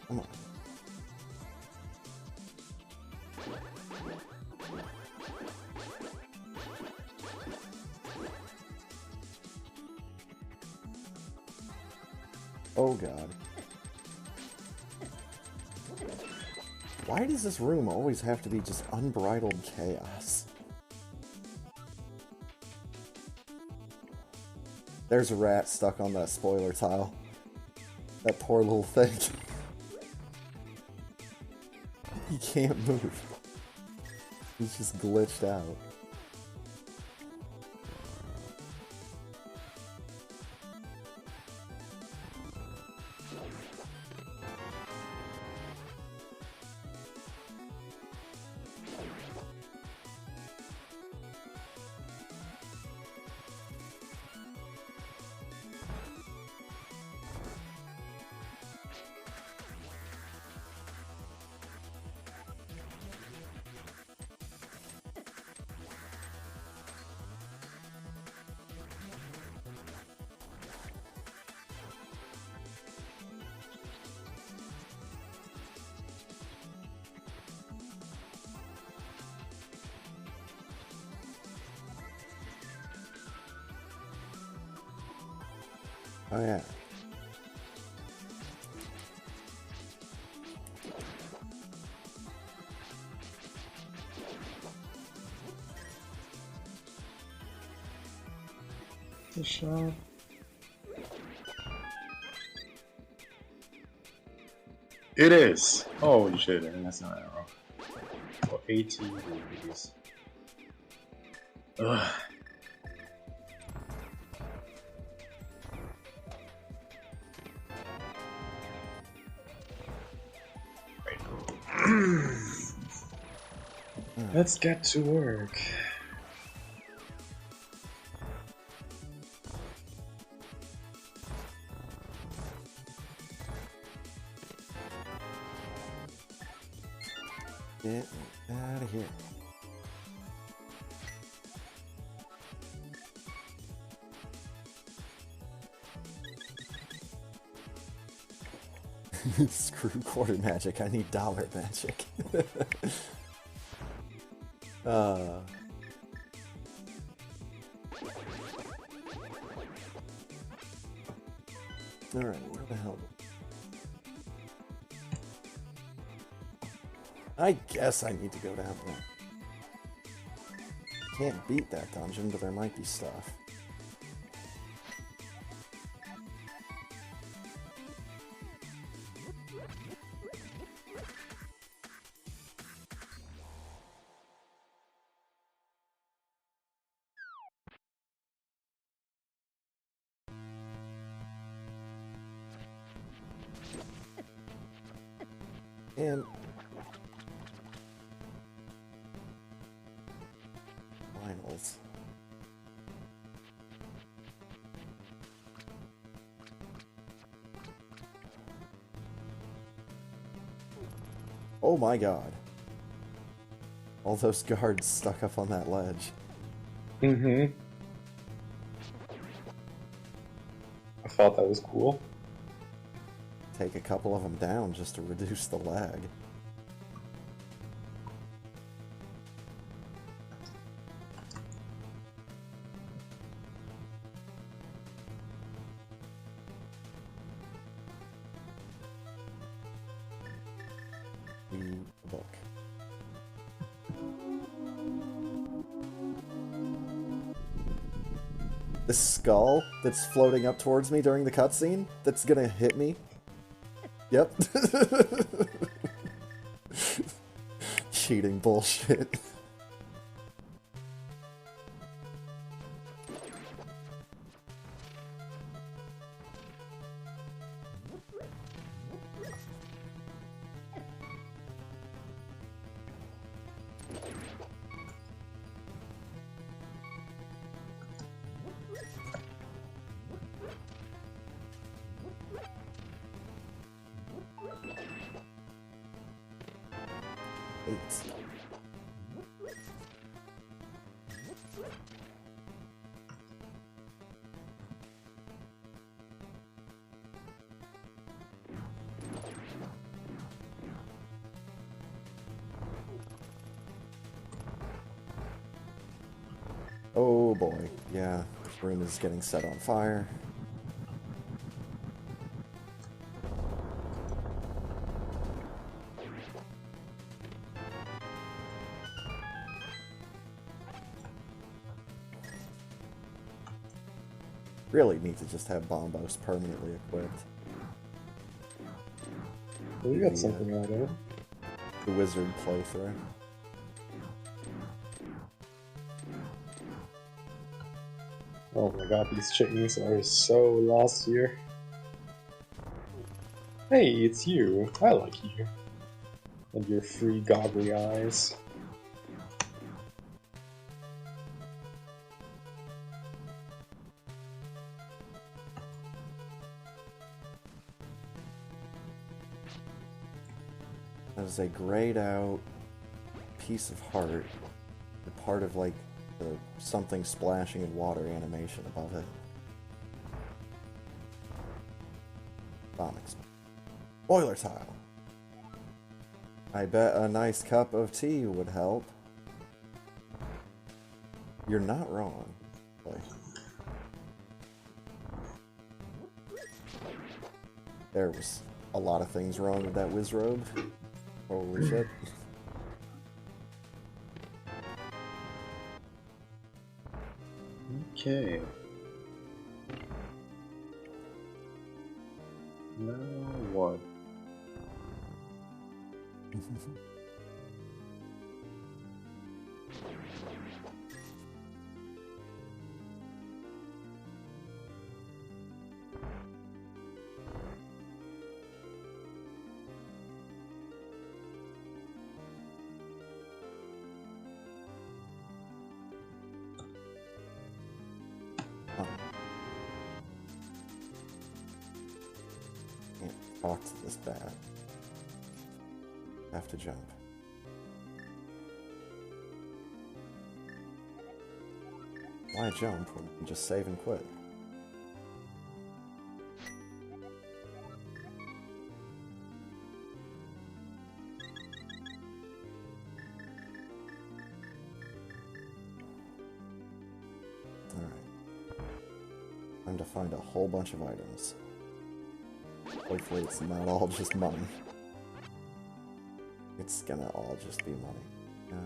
Come on. Oh god. Why does this room always have to be just unbridled chaos? There's a rat stuck on that spoiler tile. That poor little thing. He can't move. He's just glitched out. Oh yeah. The shot. It is! Holy shit, and that's not an arrow. For 18 rupees. Ugh. Let's get to work. Get out of here. Screw quarter magic, I need dollar magic. Alright, where the hell? I guess I need to go down there. Can't beat that dungeon, but there might be stuff. And finals. Oh my god. All those guards stuck up on that ledge. Mm-hmm. I thought that was cool. Take a couple of them down just to reduce the lag. The book. The skull that's floating up towards me during the cutscene that's gonna hit me. Yep. Cheating bullshit. Oh boy, yeah, this room is getting set on fire. Really need to just have Bombos permanently equipped. Well, you got something out of it. The wizard playthrough. Oh my god, these chickens are so lost here. Hey, it's you. I like you. And your free goggly eyes. That is a grayed out piece of heart. A part of like the something splashing in water animation above it. Comics. Boiler tile. I bet a nice cup of tea would help. You're not wrong. Like, There was a lot of things wrong with that Wizrobe. Holy shit. Okay. Now what? Can't talk to this bat. Have to jump. Why jump when you can just save and quit? Alright. Time to find a whole bunch of items. Hopefully it's not all just money. It's gonna all just be money. No.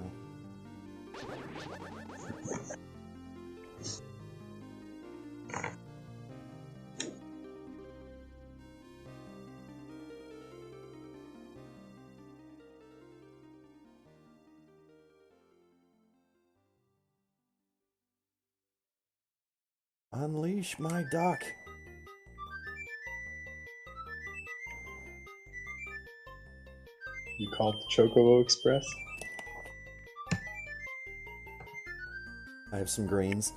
Unleash my duck! You called the Chocobo Express? I have some greens.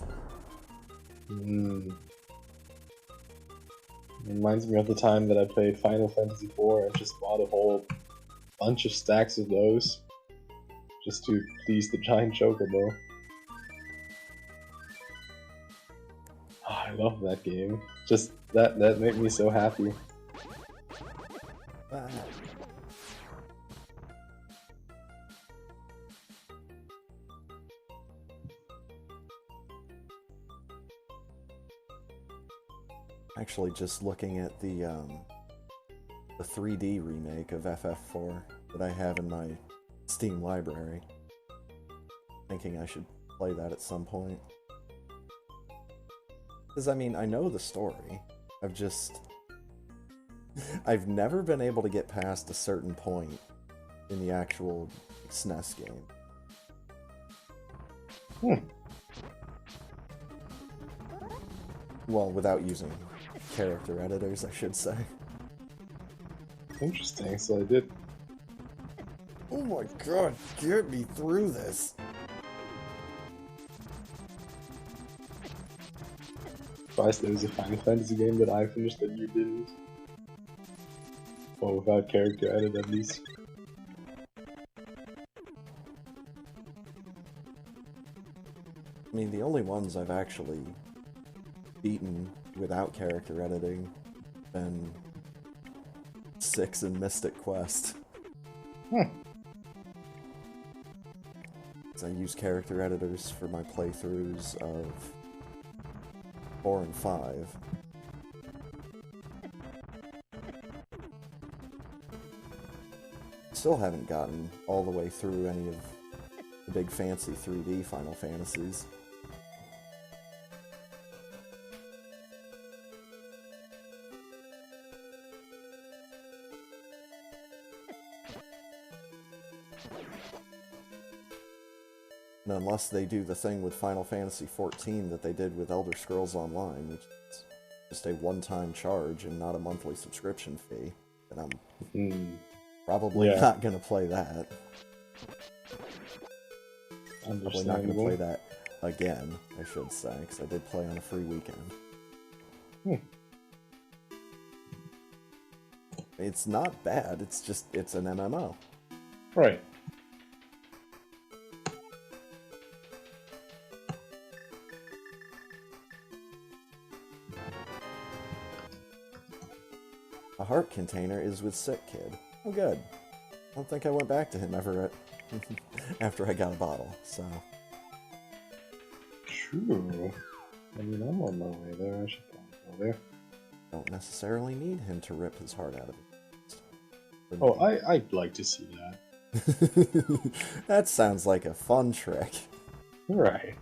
Reminds me of the time that I played Final Fantasy IV and just bought a whole bunch of stacks of those just to please the giant Chocobo. Oh, I love that game. Just that made me so happy. Ah. Actually, just looking at the 3D remake of FF4 that I have in my Steam library. Thinking I should play that at some point. Because, I mean, I know the story. I've never been able to get past a certain point in the actual SNES game. Well, without using character editors, I should say. Interesting, so I did. Oh my god, get me through this! Surprised there was a Final Fantasy game that I finished that you didn't. Well, without character edit at least. I mean, the only ones I've actually beaten without character editing have been 6 and Mystic Quest. I use character editors for my playthroughs of 4 and 5. Still haven't gotten all the way through any of the big fancy 3D Final Fantasies. And unless they do the thing with Final Fantasy XIV that they did with Elder Scrolls Online, which is just a one-time charge and not a monthly subscription fee, then I'm probably not going to play that. Probably not going to play that again, I should say, because I did play on a free weekend. It's not bad, it's an MMO. Right. A heart container is with Sick Kid. Oh, good. I don't think I went back to him ever after I got a bottle, so... True. I mean, I'm on my way there. I should probably go there. Don't necessarily need him to rip his heart out of it. Oh, I'd like to see that. That sounds like a fun trick. Right.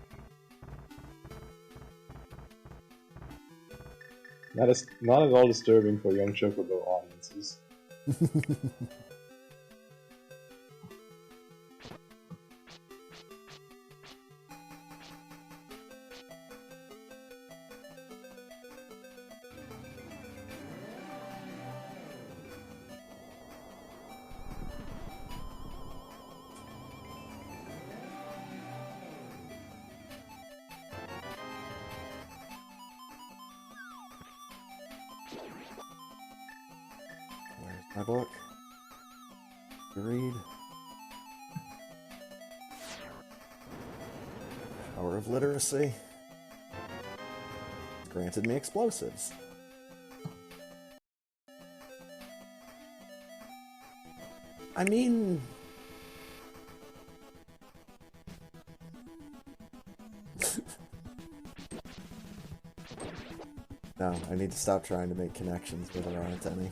That is not at all disturbing for young Chocobo audiences. Where's my book? To read. Power of literacy. It's granted me explosives. I mean... No, I need to stop trying to make connections where there aren't any.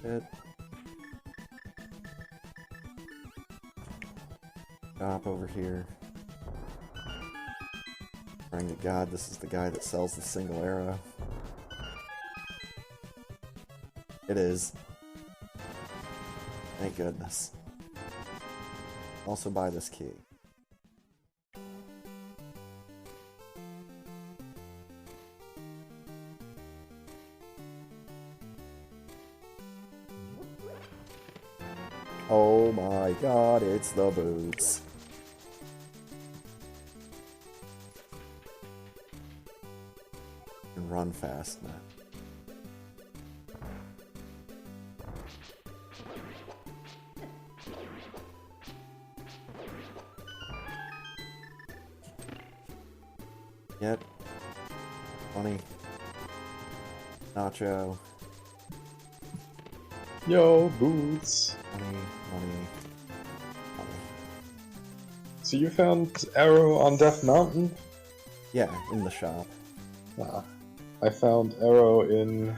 It. Stop over here. Praying to God this is the guy that sells the single arrow. It is. Thank goodness. Also buy this key. Oh my god, it's the boots. And run fast, man. Yep. 20. Nacho. Yo, boots. 20. So you found Arrow on Death Mountain? Yeah, in the shop. Ah, I found Arrow in...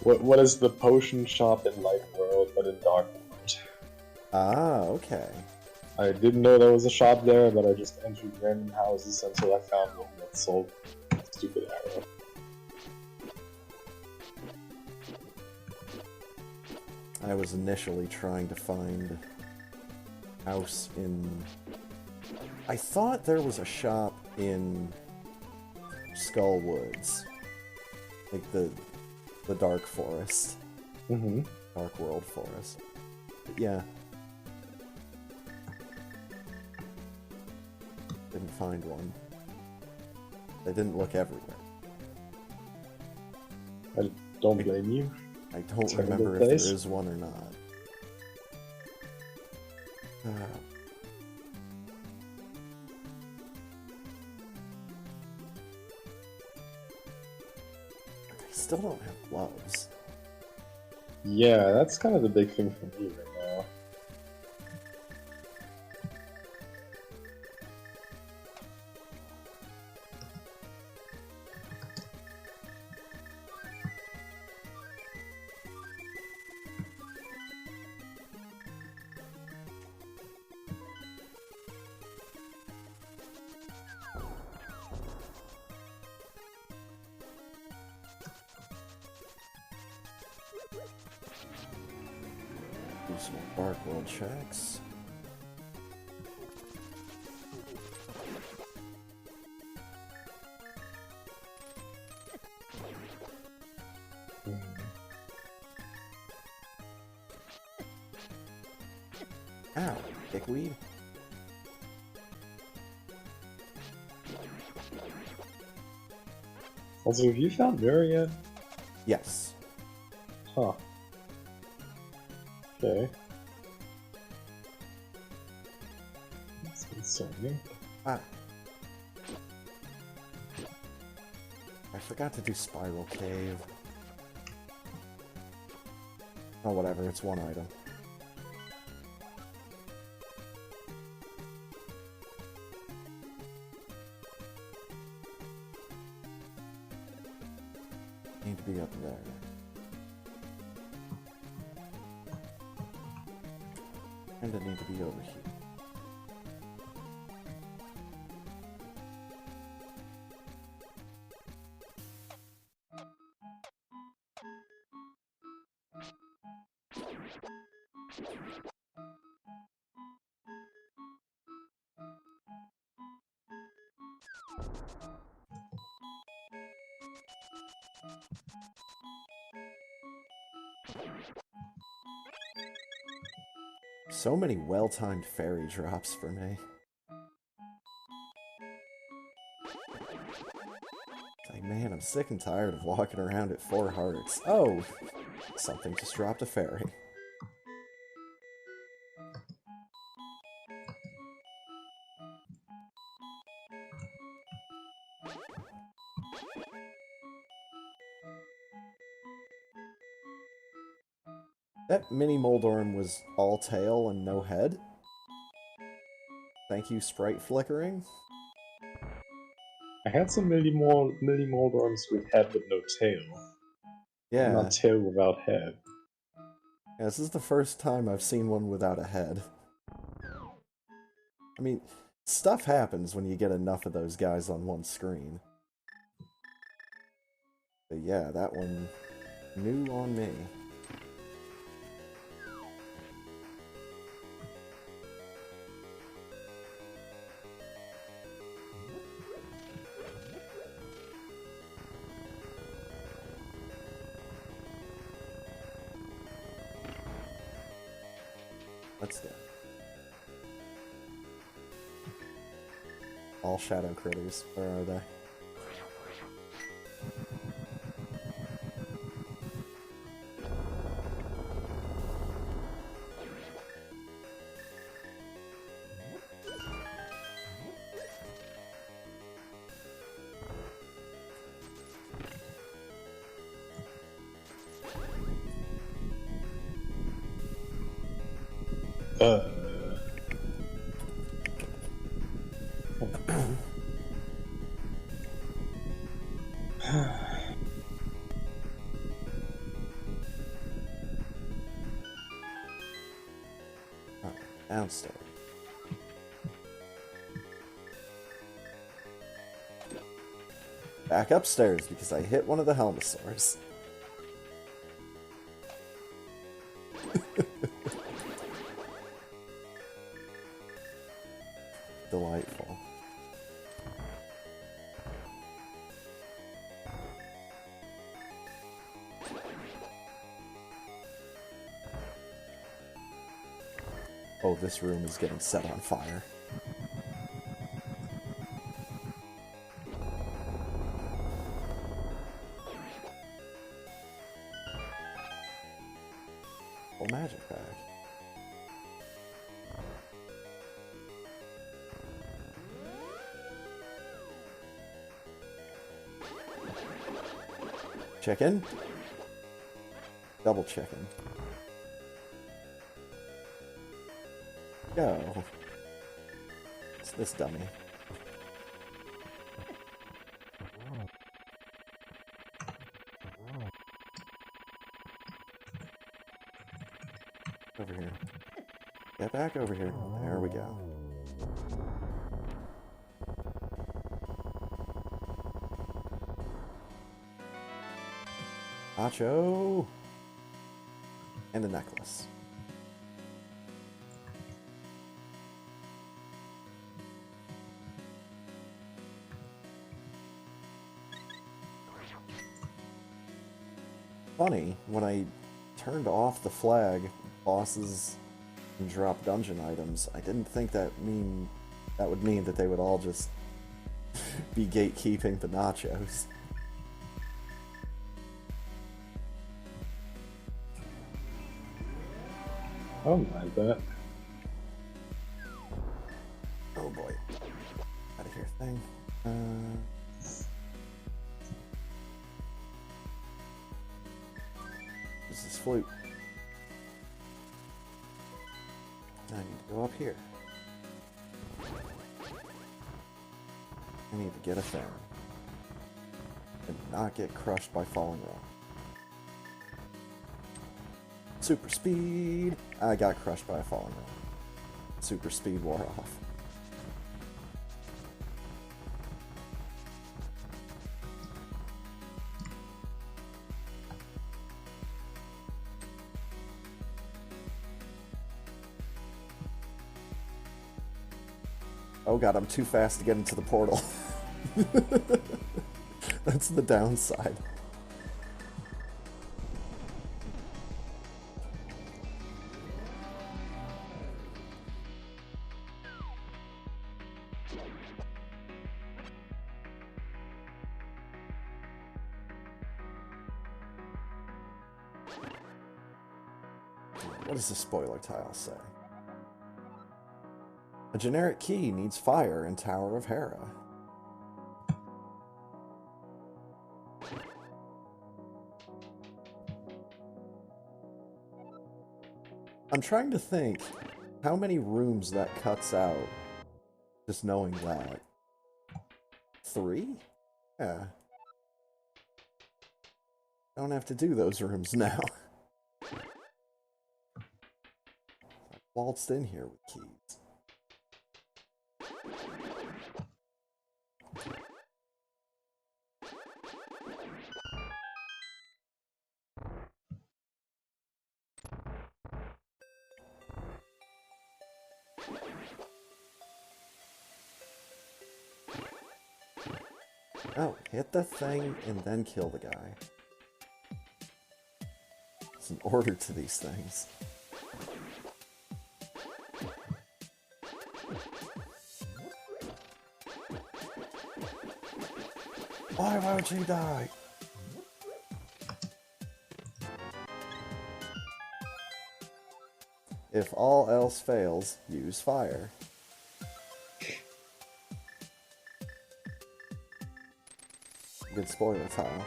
What is the potion shop in Light World, but in Dark World? Ah, okay. I didn't know there was a shop there, but I just entered random houses until I found one that sold stupid Arrow. I was initially trying to find a house in... I thought there was a shop in Skull Woods. Like the Dark Forest. Mm-hmm. Dark World Forest. But yeah. Didn't find one. They didn't look everywhere. I don't blame you. I don't Terrible remember if place. there is one or not. I still don't have gloves. Yeah, that's kind of the big thing for me right now. Do some more Dark World checks. Ow, dickweed. Also, have you found Mirror yet? Yes. Huh. Okay. That's concerning. Ah. I forgot to do Spiral Cave. Oh, whatever, it's one item. Need to be up there. And I need to be over here. So many well-timed fairy drops for me. Like, man, I'm sick and tired of walking around at 4 hearts. Oh! Something just dropped a fairy. That mini Moldorm was all tail and no head. Thank you, sprite flickering. I had some Millimoldorms with head but no tail. Yeah. Not tail without head. Yeah, this is the first time I've seen one without a head. I mean, stuff happens when you get enough of those guys on one screen. But yeah, that one, new on me. Let's go. All shadow critters. Where are they? Downstairs. Back upstairs because I hit one of the Helmosaurs. Delightful. Oh, this room is getting set on fire. Full magic bag. Chicken? Double chicken. Go. It's this dummy. Over here. Get back over here. There we go. Nacho! And a necklace. Funny, when I turned off the flag, bosses can drop dungeon items, I didn't think that would mean that they would all just be gatekeeping the nachos. I don't mind that. Oh boy. Out of here, thing. This is flute. I need to go up here. I need to get a thing. And not get crushed by falling rock. Super speed! I got crushed by a falling rock. Super speed wore off. Oh god, I'm too fast to get into the portal. That's the downside. What does the spoiler tile say? A generic key needs fire in Tower of Hera. I'm trying to think how many rooms that cuts out, just knowing that. 3? Yeah. Don't have to do those rooms now. I waltzed in here with keys. Oh, hit the thing and then kill the guy. There's an order to these things. Why won't you die? If all else fails, use fire. Good spoiler tile.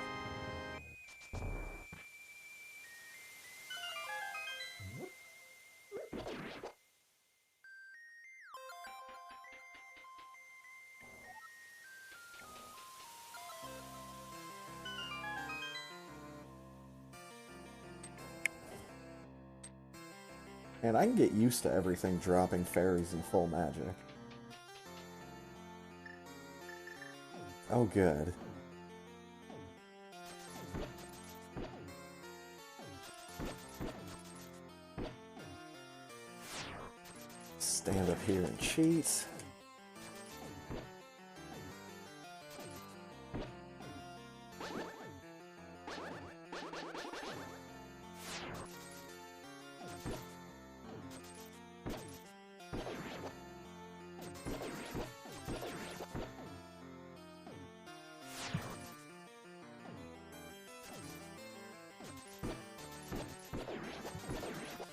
And I can get used to everything dropping fairies in full magic. Oh, good. Stand up here and cheat.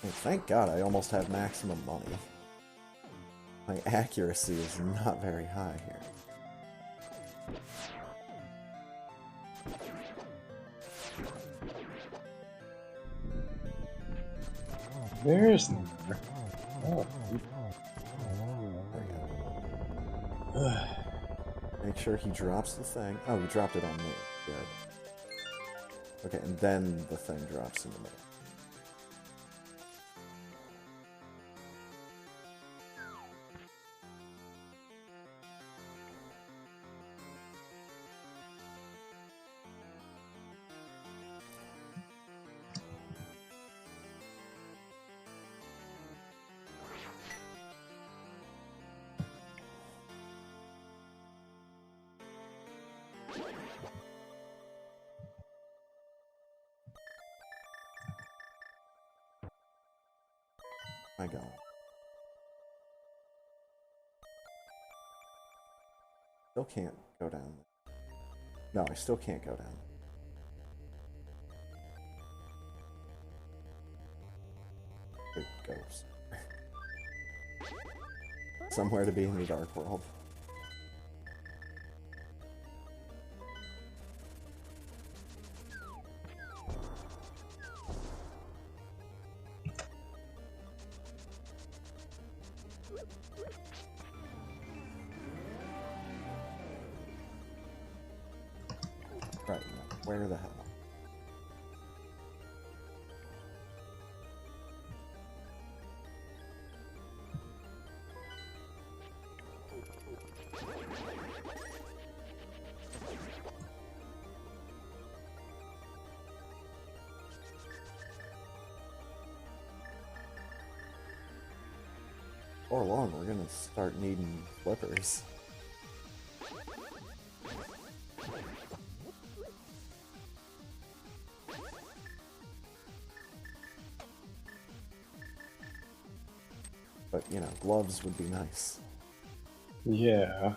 And thank God I almost have maximum money. My accuracy is not very high here. There's no. Oh. Make sure he drops the thing. Oh, he dropped it on me. Good. Okay, and then the thing drops into me. I go. Still can't go down. No, I still can't go down. goes. Somewhere to be in the Dark World. Right, now, where the hell? Before long, we're gonna start needing flippers. But, you know, gloves would be nice. Yeah.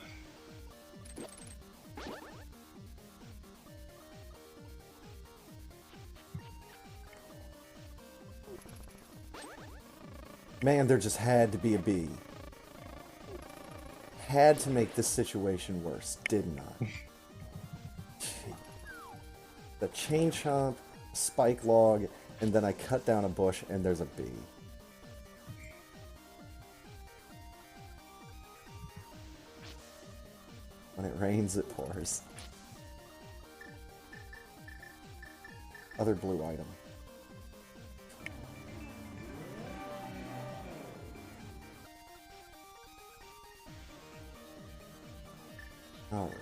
Man, there just had to be a bee. Had to make this situation worse, didn't I? The chain chomp, spike log, and then I cut down a bush and there's a bee. When it rains, it pours. Other blue item. Alright.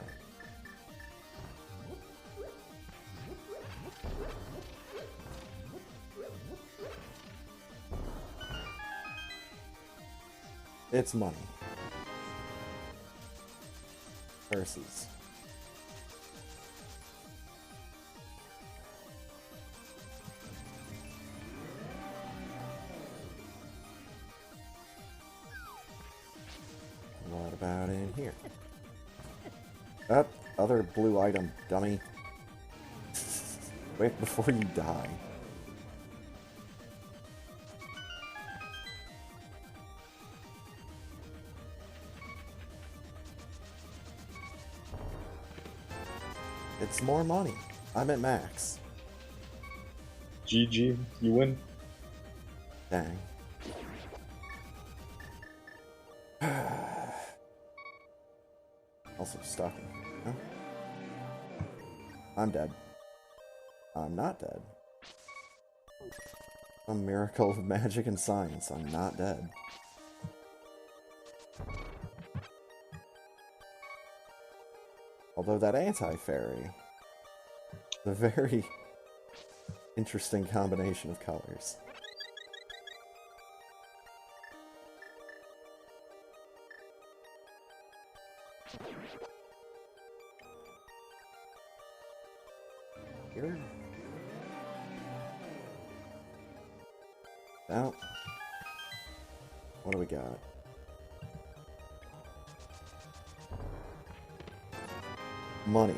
It's money. Versus. What about in here? Up, other blue item, dummy. Wait before you die. It's more money. I'm at max. GG, you win. Dang. Also stuck in here, huh? I'm dead. I'm not dead. A miracle of magic and science. I'm not dead. Although that anti-fairy, a very interesting combination of colors. Here. Now, what do we got? Money.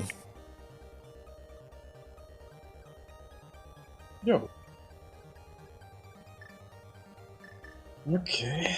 Yo. Okay.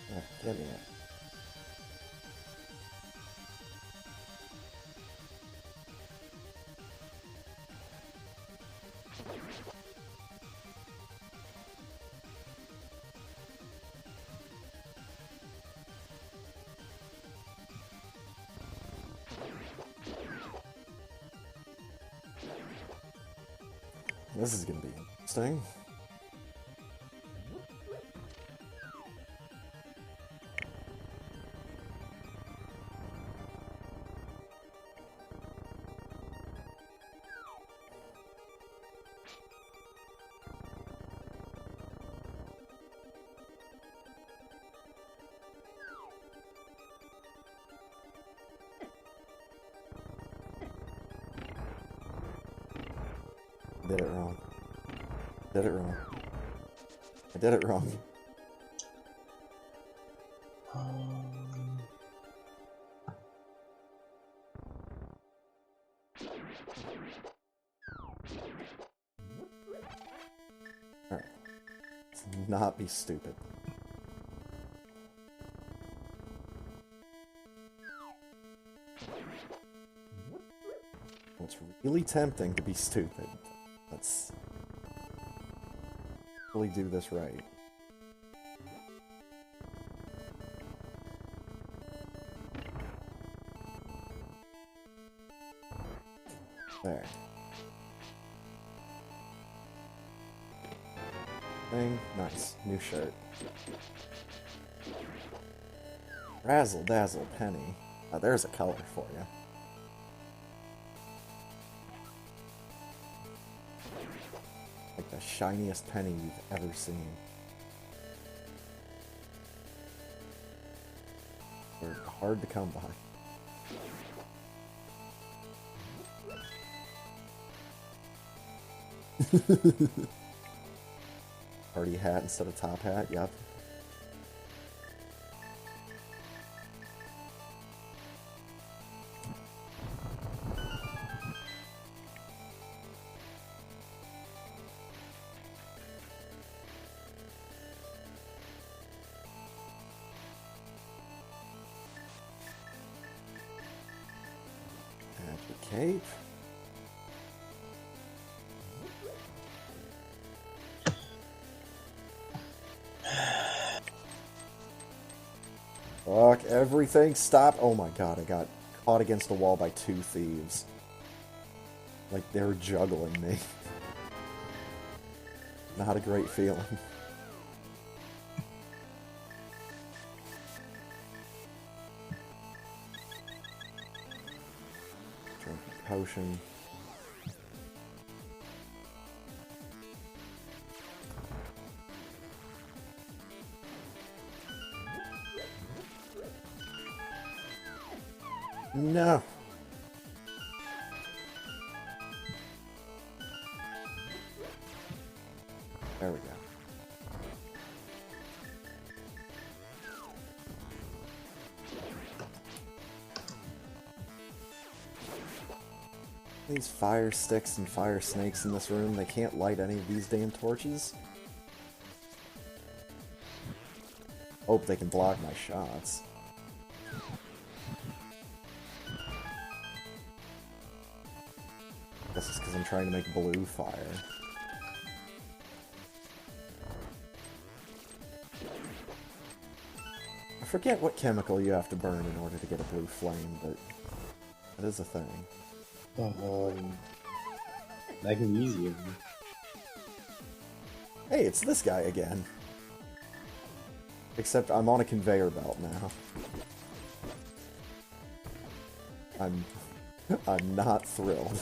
Yeah, give me it. This is gonna be interesting. Did it wrong. Did it wrong. I did it wrong. Alright. Let's not be stupid. Well, it's really tempting to be stupid. Let's really do this right. There. Thing. Nice. New shirt. Razzle dazzle penny. Oh, there's a color for you. Like the shiniest penny you've ever seen. They're hard to come by. Party hat instead of top hat, yep. Magic cape. Fuck everything, stop! Oh my god, I got caught against the wall by two thieves. Like, they were juggling me. Not a great feeling. Drink a potion. No. There we go. These fire sticks and fire snakes in this room, they can't light any of these damn torches. Hope they can block my shots. This is because I'm trying to make blue fire. I forget what chemical you have to burn in order to get a blue flame, but that is a thing. Magnesium. Hey, it's this guy again. Except I'm on a conveyor belt now. I'm not thrilled.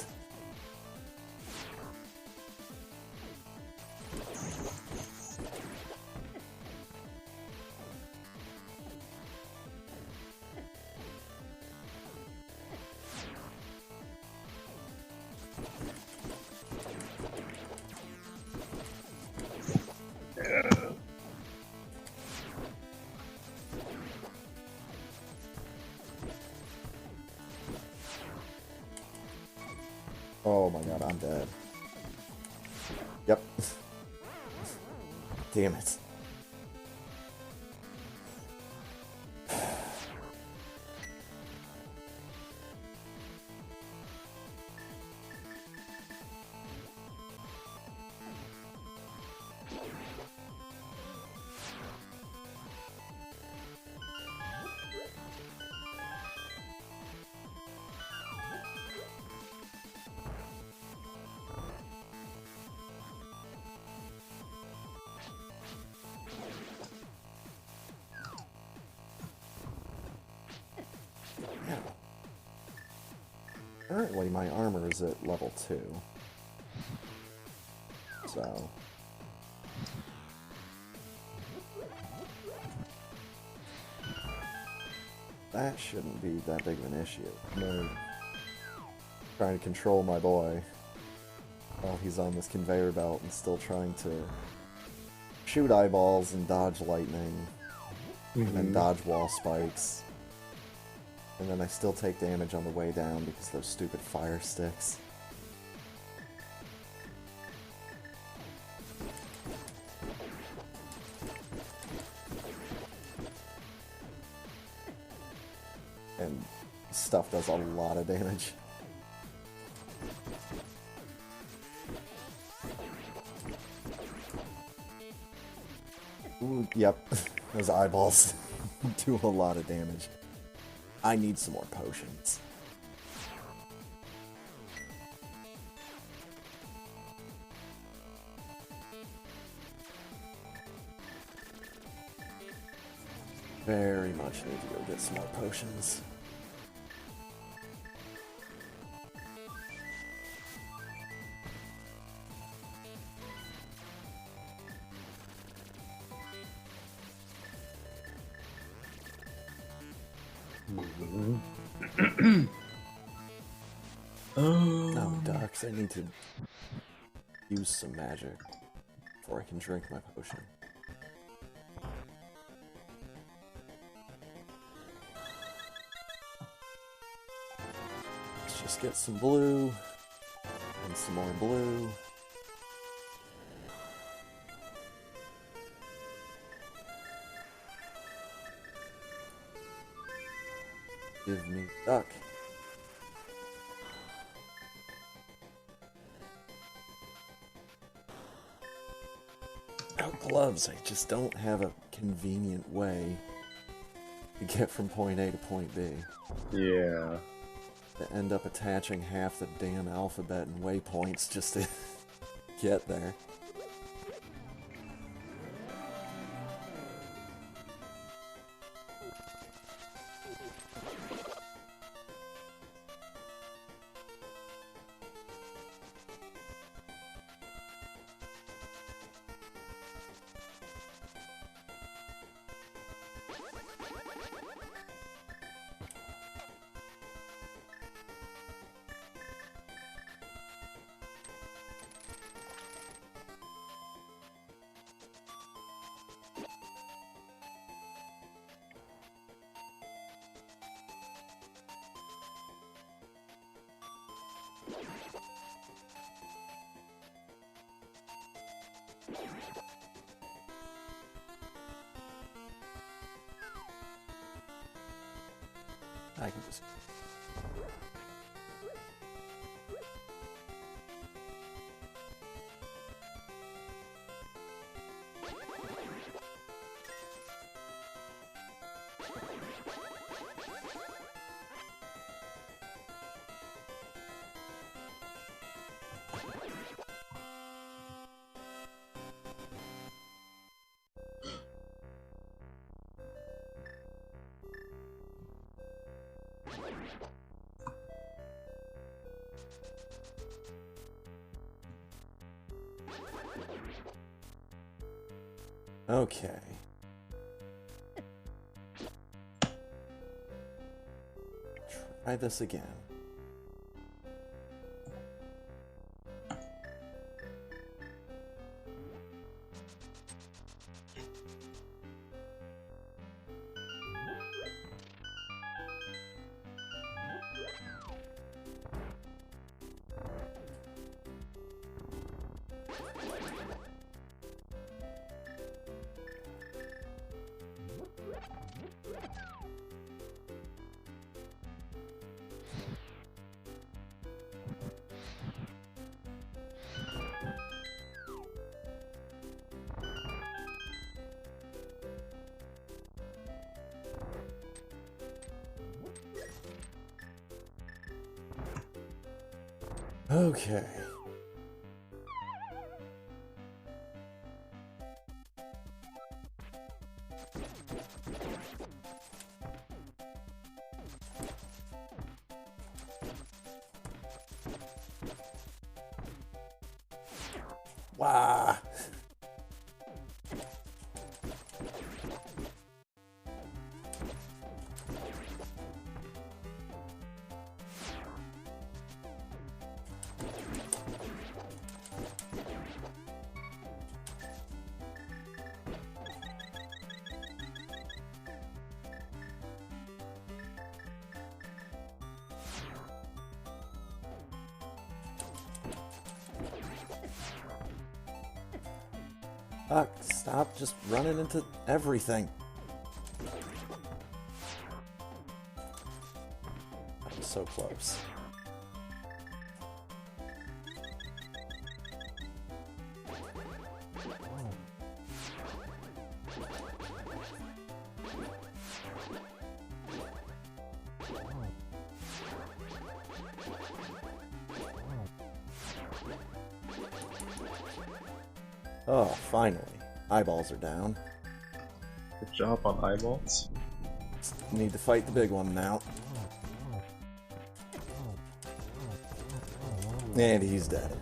Oh my god, I'm dead. Yep. Damn it. Currently, my armor is at level 2. So... that shouldn't be that big of an issue. I'm trying to control my boy while he's on this conveyor belt and still trying to shoot eyeballs and dodge lightning and then dodge wall spikes. And then I still take damage on the way down because of those stupid fire sticks. And stuff does a lot of damage. Ooh, yep, those eyeballs do a lot of damage. I need some more potions. Very much need to go get some more potions. Oh, ducks, I need to use some magic before I can drink my potion. Let's just get some blue, and some more blue. Give me duck. Out gloves, I just don't have a convenient way to get from point A to point B. Yeah. To end up attaching half the damn alphabet and waypoints just to get there. I can just... Okay. Try this again. Okay. Wow. Fuck, stop just running into everything. That was so close. Oh, finally. Eyeballs are down. Good job on eyeballs. Need to fight the big one now. And he's dead.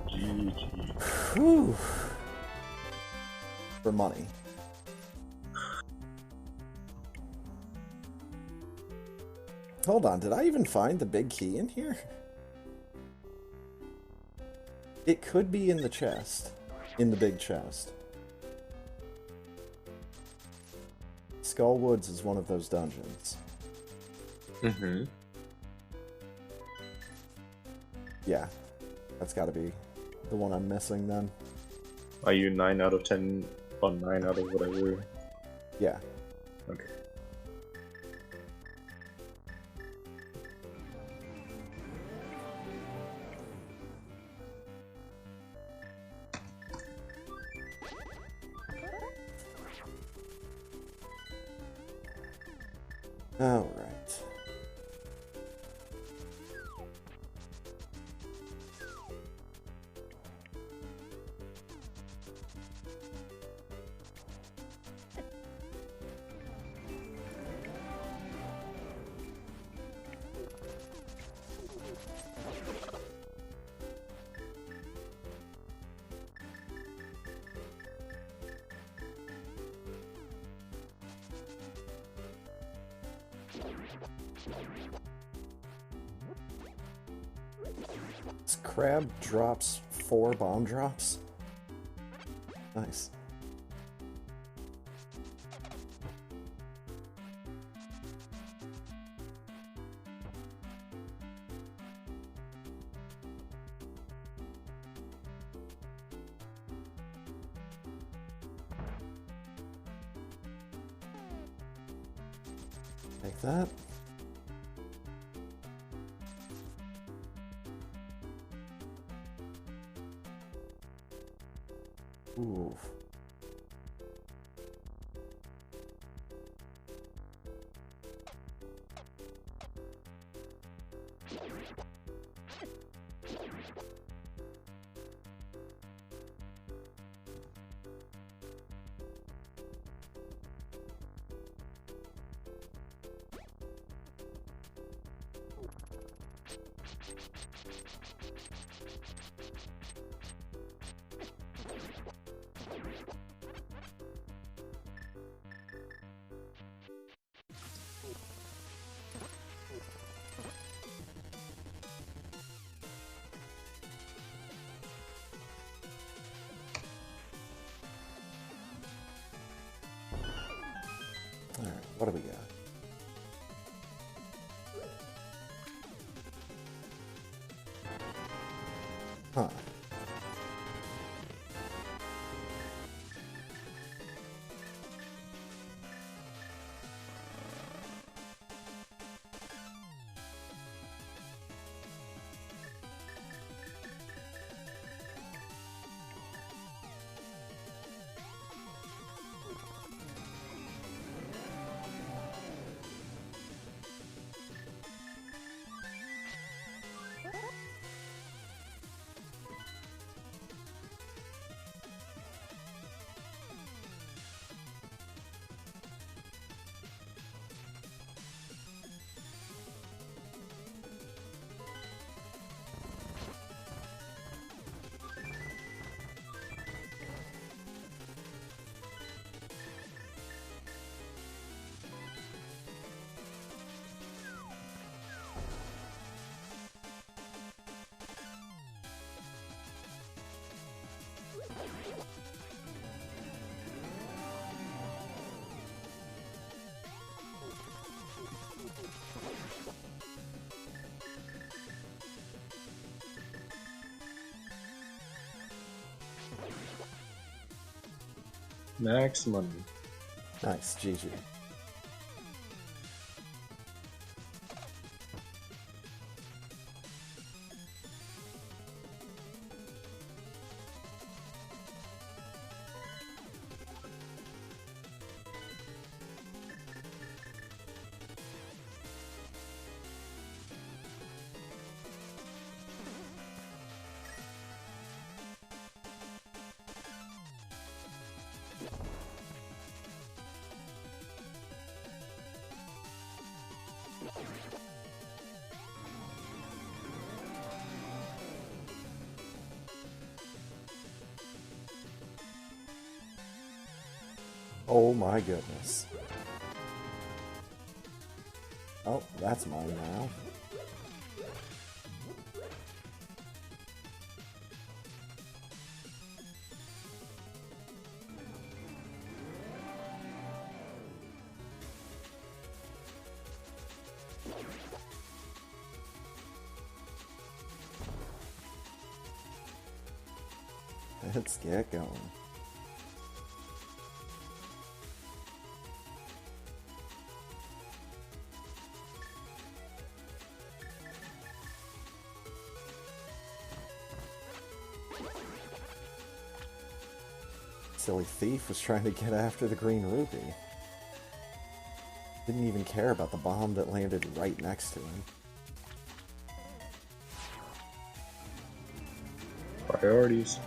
GG. Whew. For money. Hold on, did I even find the big key in here? It could be in the chest. In the big chest. Skull Woods is one of those dungeons. Mm-hmm. Yeah. That's gotta be the one I'm missing then. Are you 9 out of 10 or 9 out of whatever? Yeah. Okay. Alright. This crab drops 4 bomb drops. Nice. Take that. Ooh. Alright, what do we got? Huh. Max money. Nice, GG. Oh my goodness. Oh, that's mine now. Let's get going. Silly thief was trying to get after the green rupee. Didn't even care about the bomb that landed right next to him. Priorities.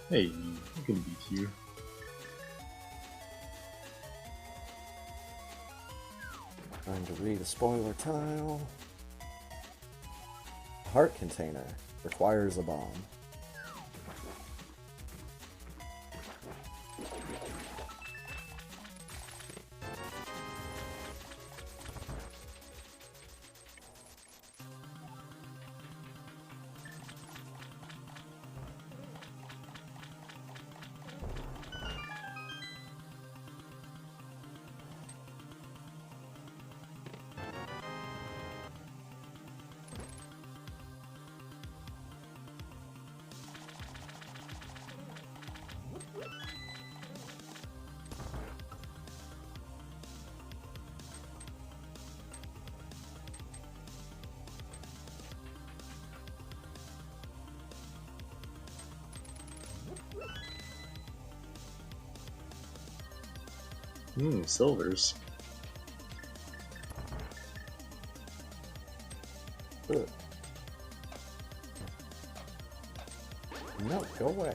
Hey, I can beat you. Trying to read a spoiler tile. Heart container requires a bomb. Silvers. Ugh. No, go away.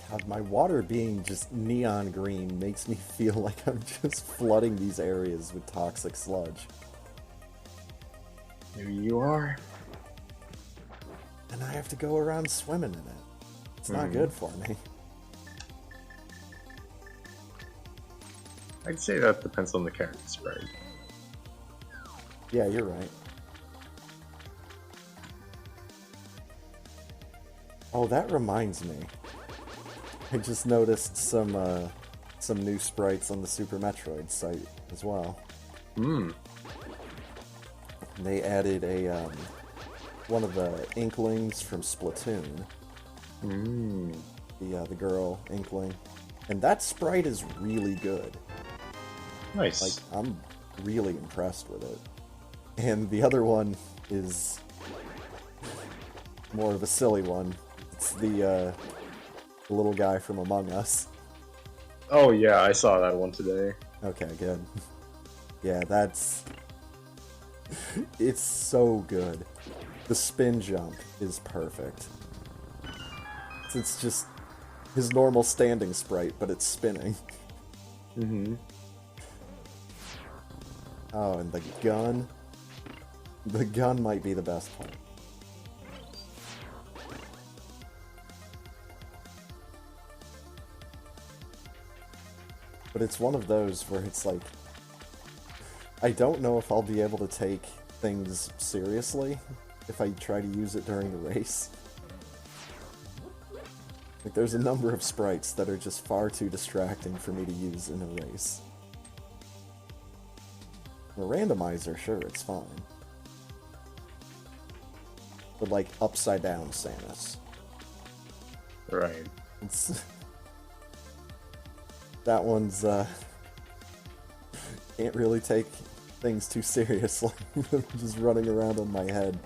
God, my water being just neon green makes me feel like I'm just flooding these areas with toxic sludge. Here you are. And I have to go around swimming in it. It's not good for me. I'd say that depends on the character sprite. Yeah, you're right. Oh, that reminds me. I just noticed some new sprites on the Super Metroid site as well. They added a one of the Inklings from Splatoon. The girl Inkling, and that sprite is really good. Nice. Like, I'm really impressed with it. And the other one is more of a silly one. It's the little guy from Among Us. Oh yeah, I saw that one today. Okay, good. Yeah, that's... It's so good. The spin jump is perfect. It's just his normal standing sprite, but it's spinning. Mm-hmm. Oh, and the gun. The gun might be the best part. But it's one of those where it's like, I don't know if I'll be able to take things seriously if I try to use it during the race. Like, there's a number of sprites that are just far too distracting for me to use in a race. The randomizer, sure, it's fine. But like, upside down Samus. Right. It's... that one's, can't really take things too seriously. I'm just running around on my head,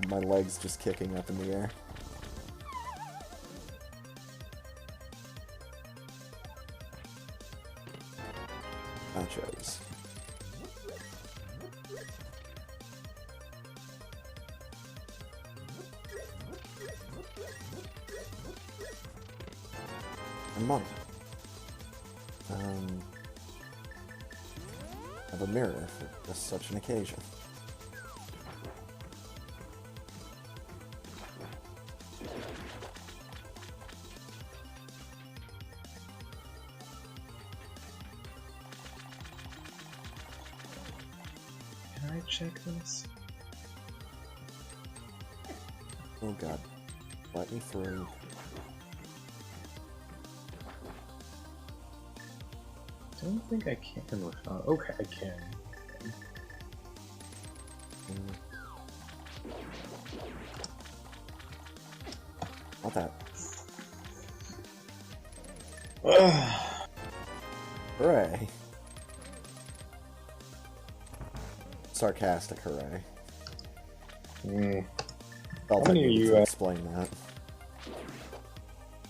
my legs just kicking up in the air. Nachos. And money. Have a mirror for just such an occasion. Can I check this? Oh god. Let me through. I don't think I can without. Okay, I can. Not that. Hooray. Sarcastic hooray. Felt I needed to explain that.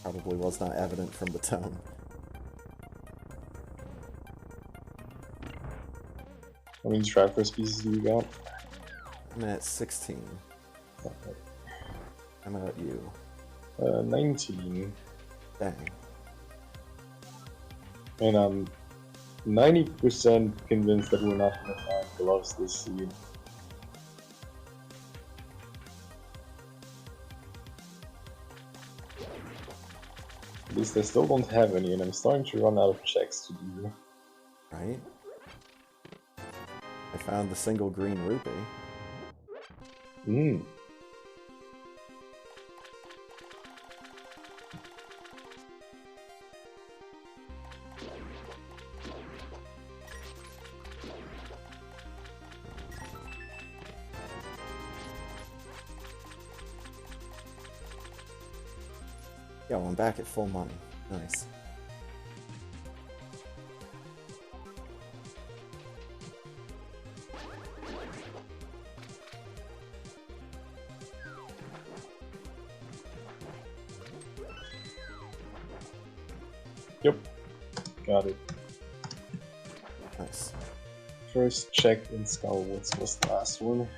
Probably was not evident from the tone. How many Triforce pieces do you got? I'm at 16. Okay. How about you? 19. Dang. And I'm 90% convinced that we're not gonna find gloves this seed. At least I still don't have any, and I'm starting to run out of checks to do. Right? I found the single green rupee. Yo, I'm back at full money. Nice. Yep, got it. Nice. First check in Skullwoods was the last one.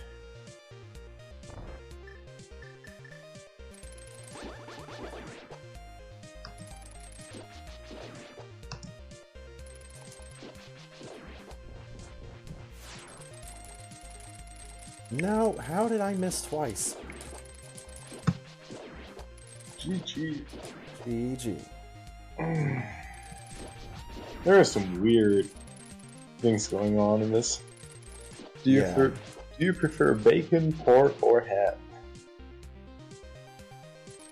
No, how did I miss twice? GG. GG. There are some weird things going on in this. Do you prefer bacon, pork, or ham?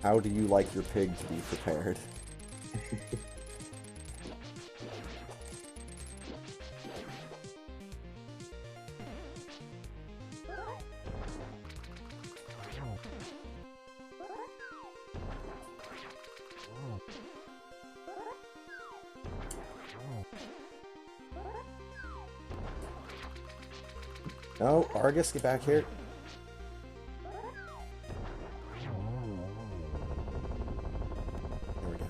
How do you like your pig to be prepared? No, Argus, get back here. There we go.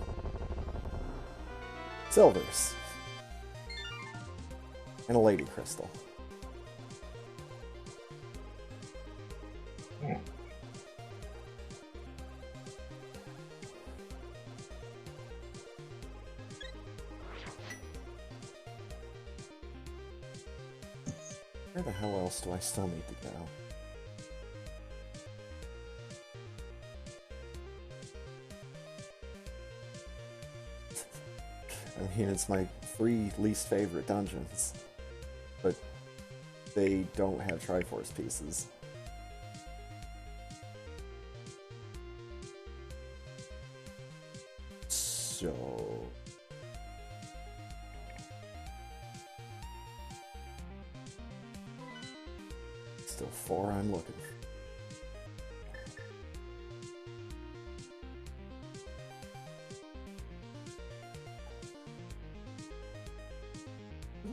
Silvers. And a lady crystal. Where the hell else do I still need to go? I mean, it's my free least favorite dungeons. But they don't have Triforce pieces. So... Still 4 I'm looking for.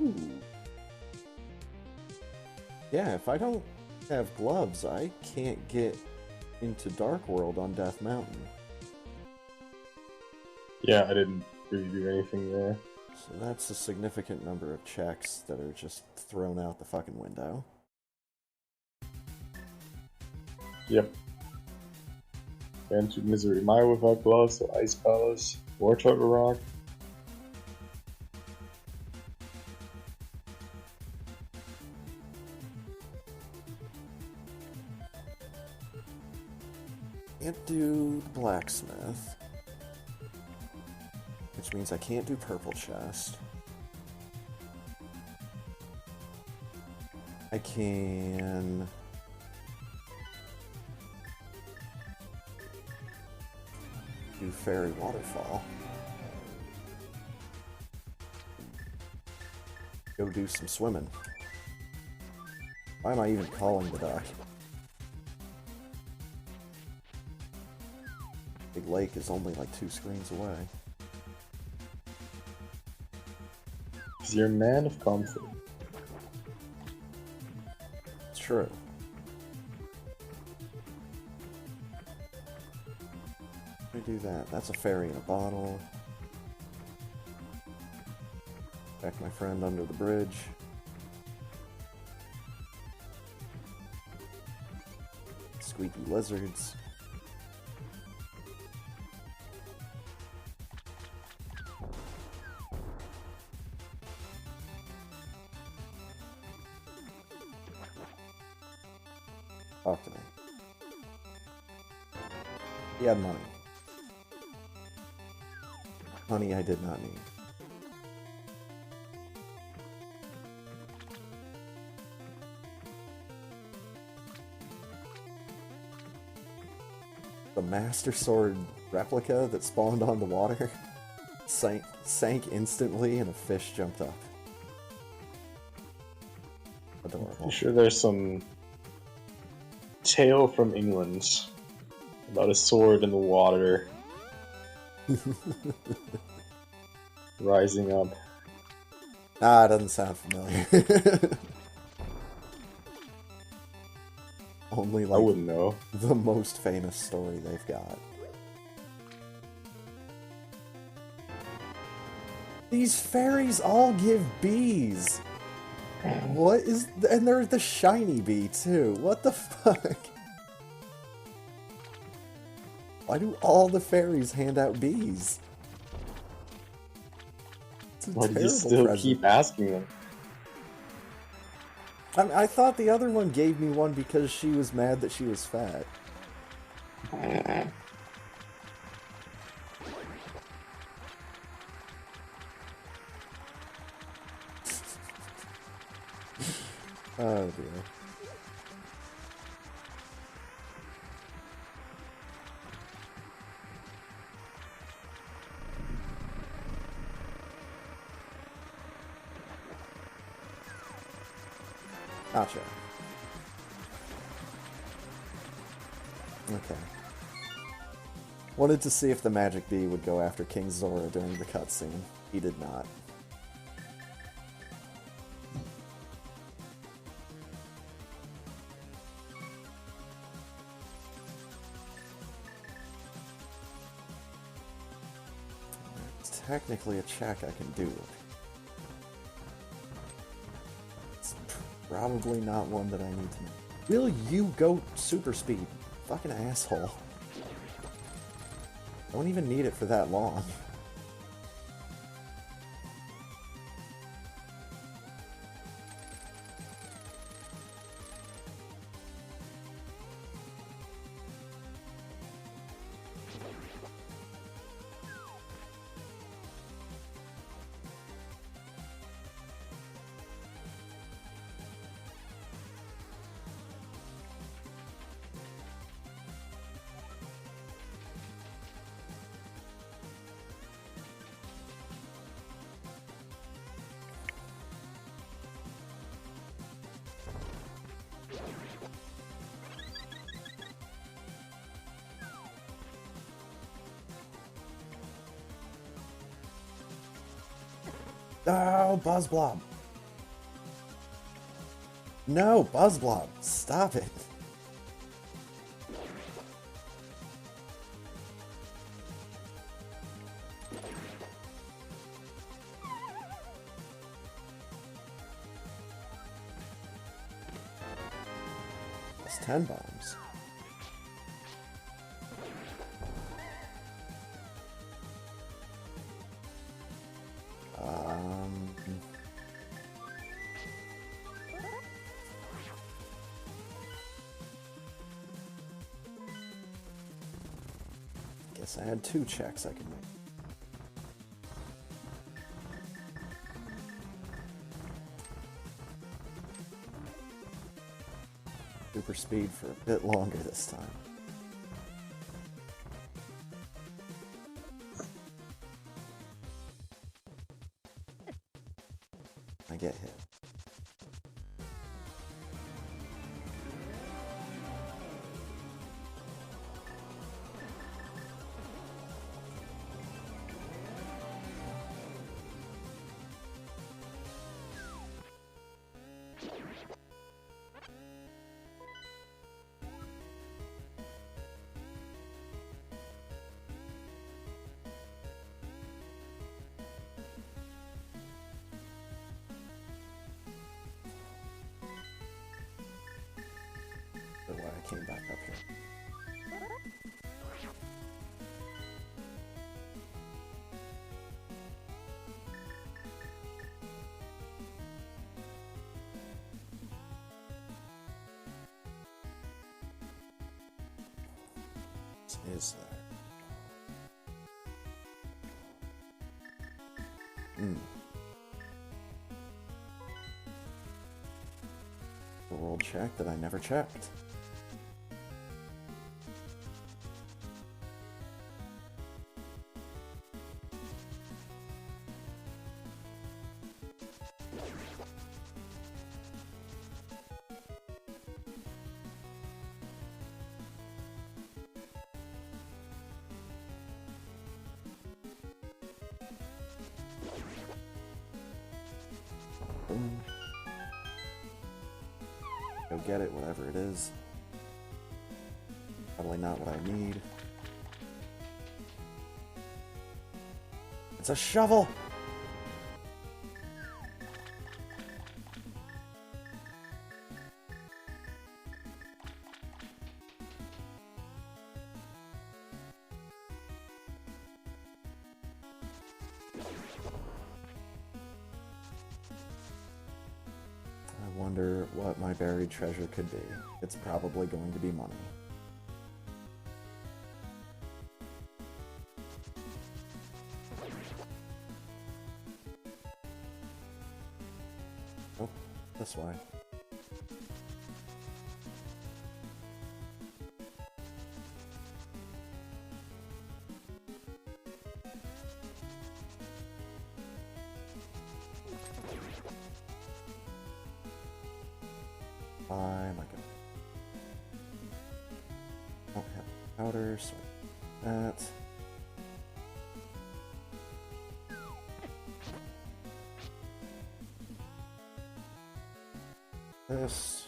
Ooh. Yeah, if I don't have gloves, I can't get into Dark World on Death Mountain. Yeah, I didn't really do anything there. So that's a significant number of checks that are just thrown out the fucking window. Yep. Into Misery Mire without gloves, so Ice Palace, Warthog Rock. Can't do the blacksmith, which means I can't do purple chest. I can do fairy waterfall. Go do some swimming. Why am I even calling the duck? Big Lake is only like 2 screens away. Because you're a man of comfort. It's true. Let me do that. That's a fairy in a bottle. Back my friend under the bridge. Squeaky lizards. Talk to me. He had money. Money I did not need. The Master Sword replica that spawned on the water sank instantly and a fish jumped up. Adorable. I'm sure there's some tale from England about a sword in the water rising up. Ah, it doesn't sound familiar. Only I like wouldn't know. the most famous story they've got. These fairies all give bees. What is... And they're the shiny bee, too. What the fuck? Why do all the fairies hand out bees? It's a Why do you terrible still present. keep asking them? I thought the other one gave me one because she was mad that she was fat. Oh dear. Gotcha. Okay. Wanted to see if the magic bee would go after King Zora during the cutscene. He did not. It's technically a check I can do. It's probably not one that I need to make. Will you go super speed? Fucking asshole. Don't even need it for that long. Oh, Buzz Blob. No, Buzz Blob. Stop it. That's 10 bombs. Guess I had 2 checks I could make. Super speed for a bit longer this time. I get hit. Why I came back up here. What is there? The world check that I never checked. Go get it, whatever it is. Probably not what I need. It's a shovel! I wonder what my buried treasure could be. It's probably going to be money. Oh, this way. Why am I good? Don't have powder, so that. This.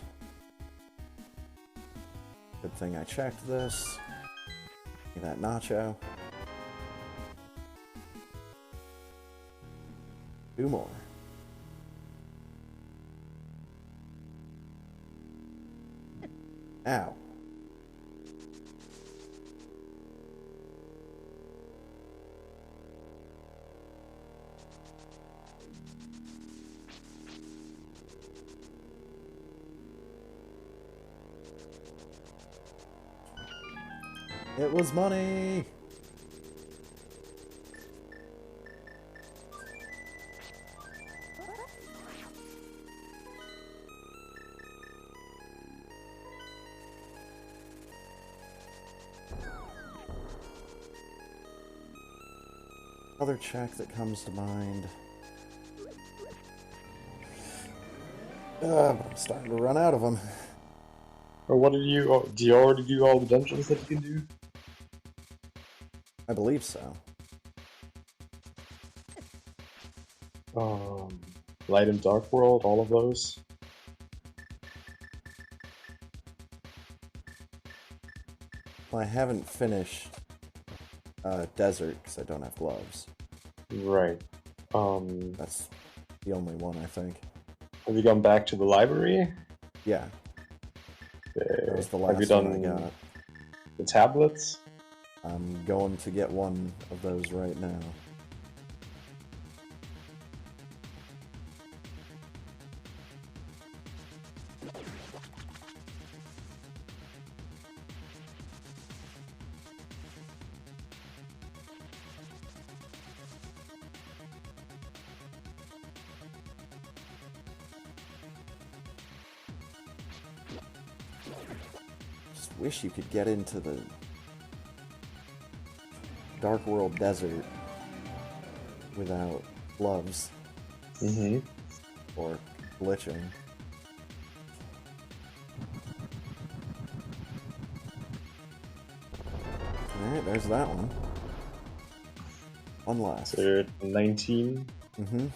Good thing I checked this. Give me that nacho. 2 more. Ow. It was money! Other check that comes to mind. But I'm starting to run out of them. Or what did you... Oh, do you already do all the dungeons that you can do? I believe so. Light and Dark World, all of those. Well, I haven't finished Desert because I don't have gloves. Right. That's the only one, I think. Have you gone back to the library? Yeah, that was the Have you last one I done got. the tablets? I'm going to get one of those right now. Just wish you could get into the Dark World Desert without gloves Mm-hmm. or glitching. Alright, there's that one. One last. So you're at 19. Mm-hmm.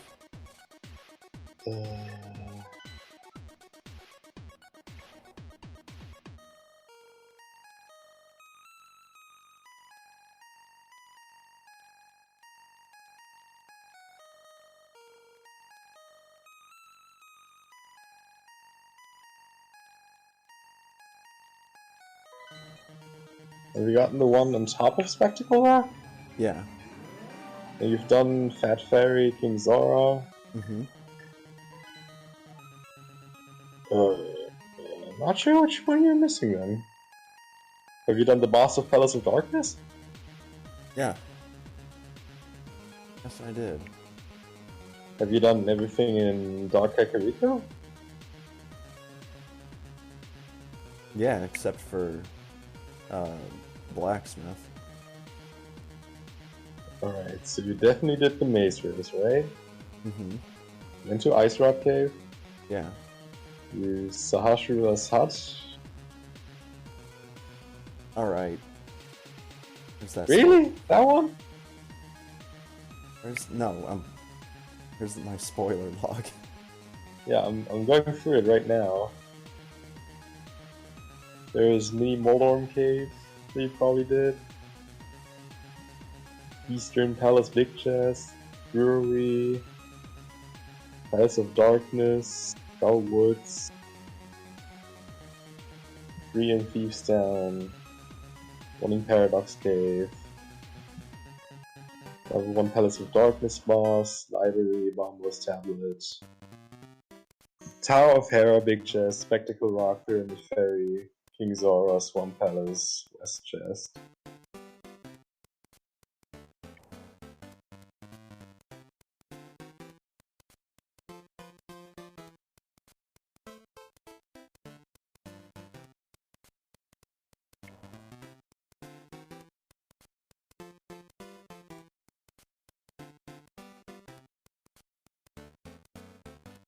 Have you gotten the one on top of Spectacle Rock? Yeah. And you've done Fat Fairy, King Zora. Mm-hmm. Not sure which one you're missing then. Have you done the boss of Palace of Darkness? Yeah. Yes, I did. Have you done everything in Dark Kakariko? Yeah, except for Blacksmith. Alright, so you definitely did the maze race, right? Mm-hmm. Went to Ice Rock Cave. Yeah. You Sahasura's hut. Alright. Where's that? Really? That one? Here's my spoiler log. Yeah, I'm going through it right now. There's Mini Moldorm Cave that you probably did. Eastern Palace Big Chest. Brewery. Palace of Darkness. Skull Woods. Free and Thieves Town. One in Paradox Cave. Level 1 Palace of Darkness boss. Library, Bombless Tablet. Tower of Hera, Big Chest, Spectacle Rock, Pyramid Ferry, King Zora, Swamp Palace, West Chest.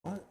What?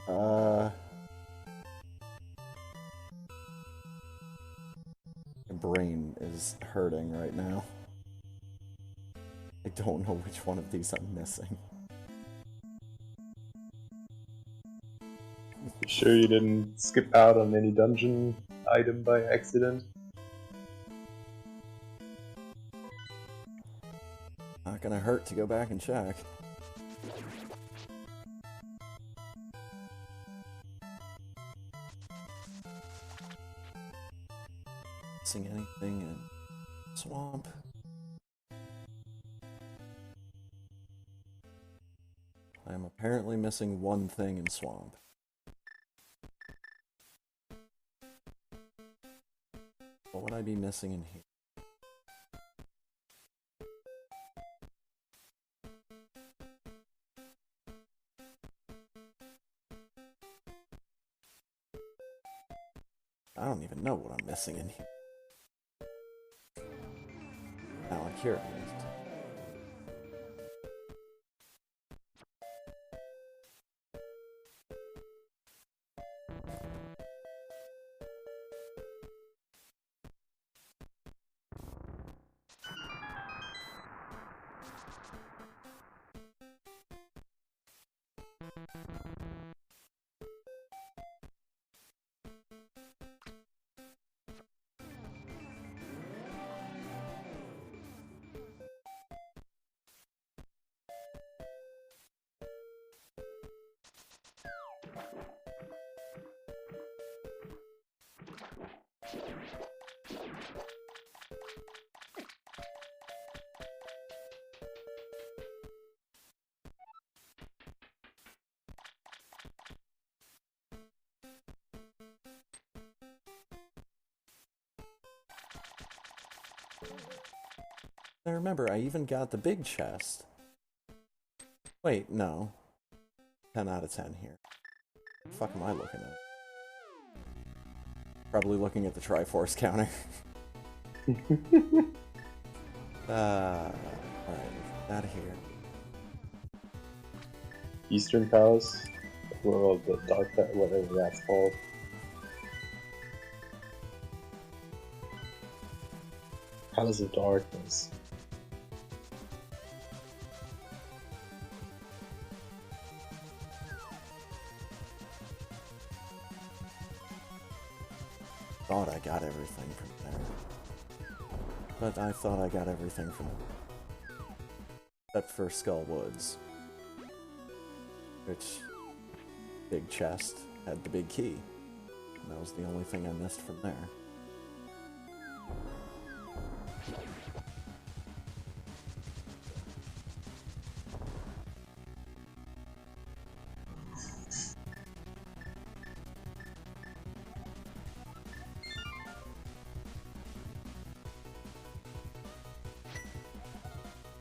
My brain is hurting right now. I don't know which one of these I'm missing. You sure you didn't skip out on any dungeon item by accident? Not gonna hurt to go back and check. Missing anything in swamp? I'm apparently missing one thing in Swamp. What would I be missing in here? I don't even know what I'm missing in here. Now I'm curious. I remember I even got the big chest. Wait, no. 10 out of 10 here. What the fuck am I looking at? Probably looking at the Triforce counter. Alright, out of here. Eastern Palace, well, the Dark Palace, whatever that's called. Palace of Darkness. Thought I got everything from there. But I thought I got everything from except for Skull Woods. Which big chest had the big key. And that was the only thing I missed from there.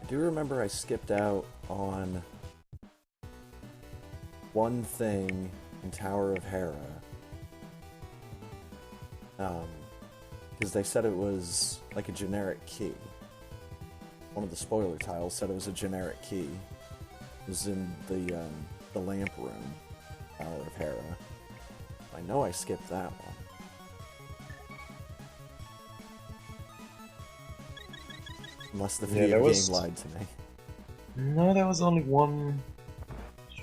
I do remember I skipped out on one thing in Tower of Hera. Because they said it was like a generic key. One of the spoiler tiles said it was a generic key. It was in the lamp room, Tower of Hera. I know I skipped that one. Unless the video game lied to me. No, there was only one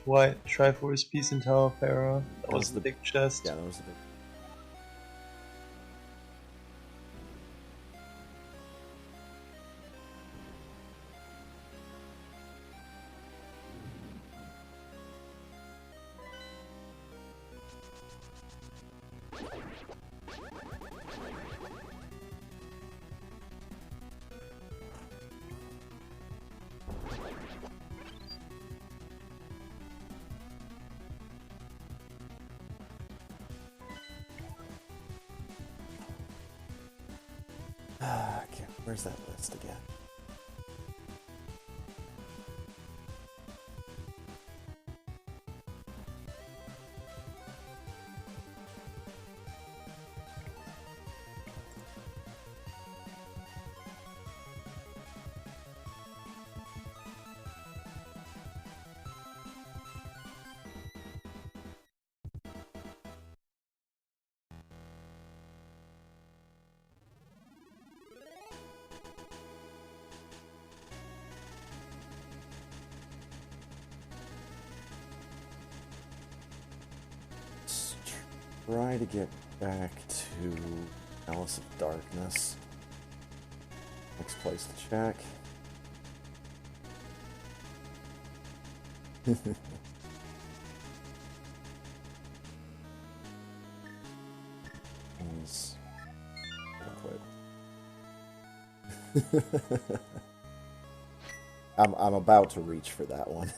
white Triforce piece in Tower of Hera. That was the big chest. Yeah, that was the big. Okay, where's that list again? Try to get back to Palace of Darkness. Next place to check. I'm about to reach for that one.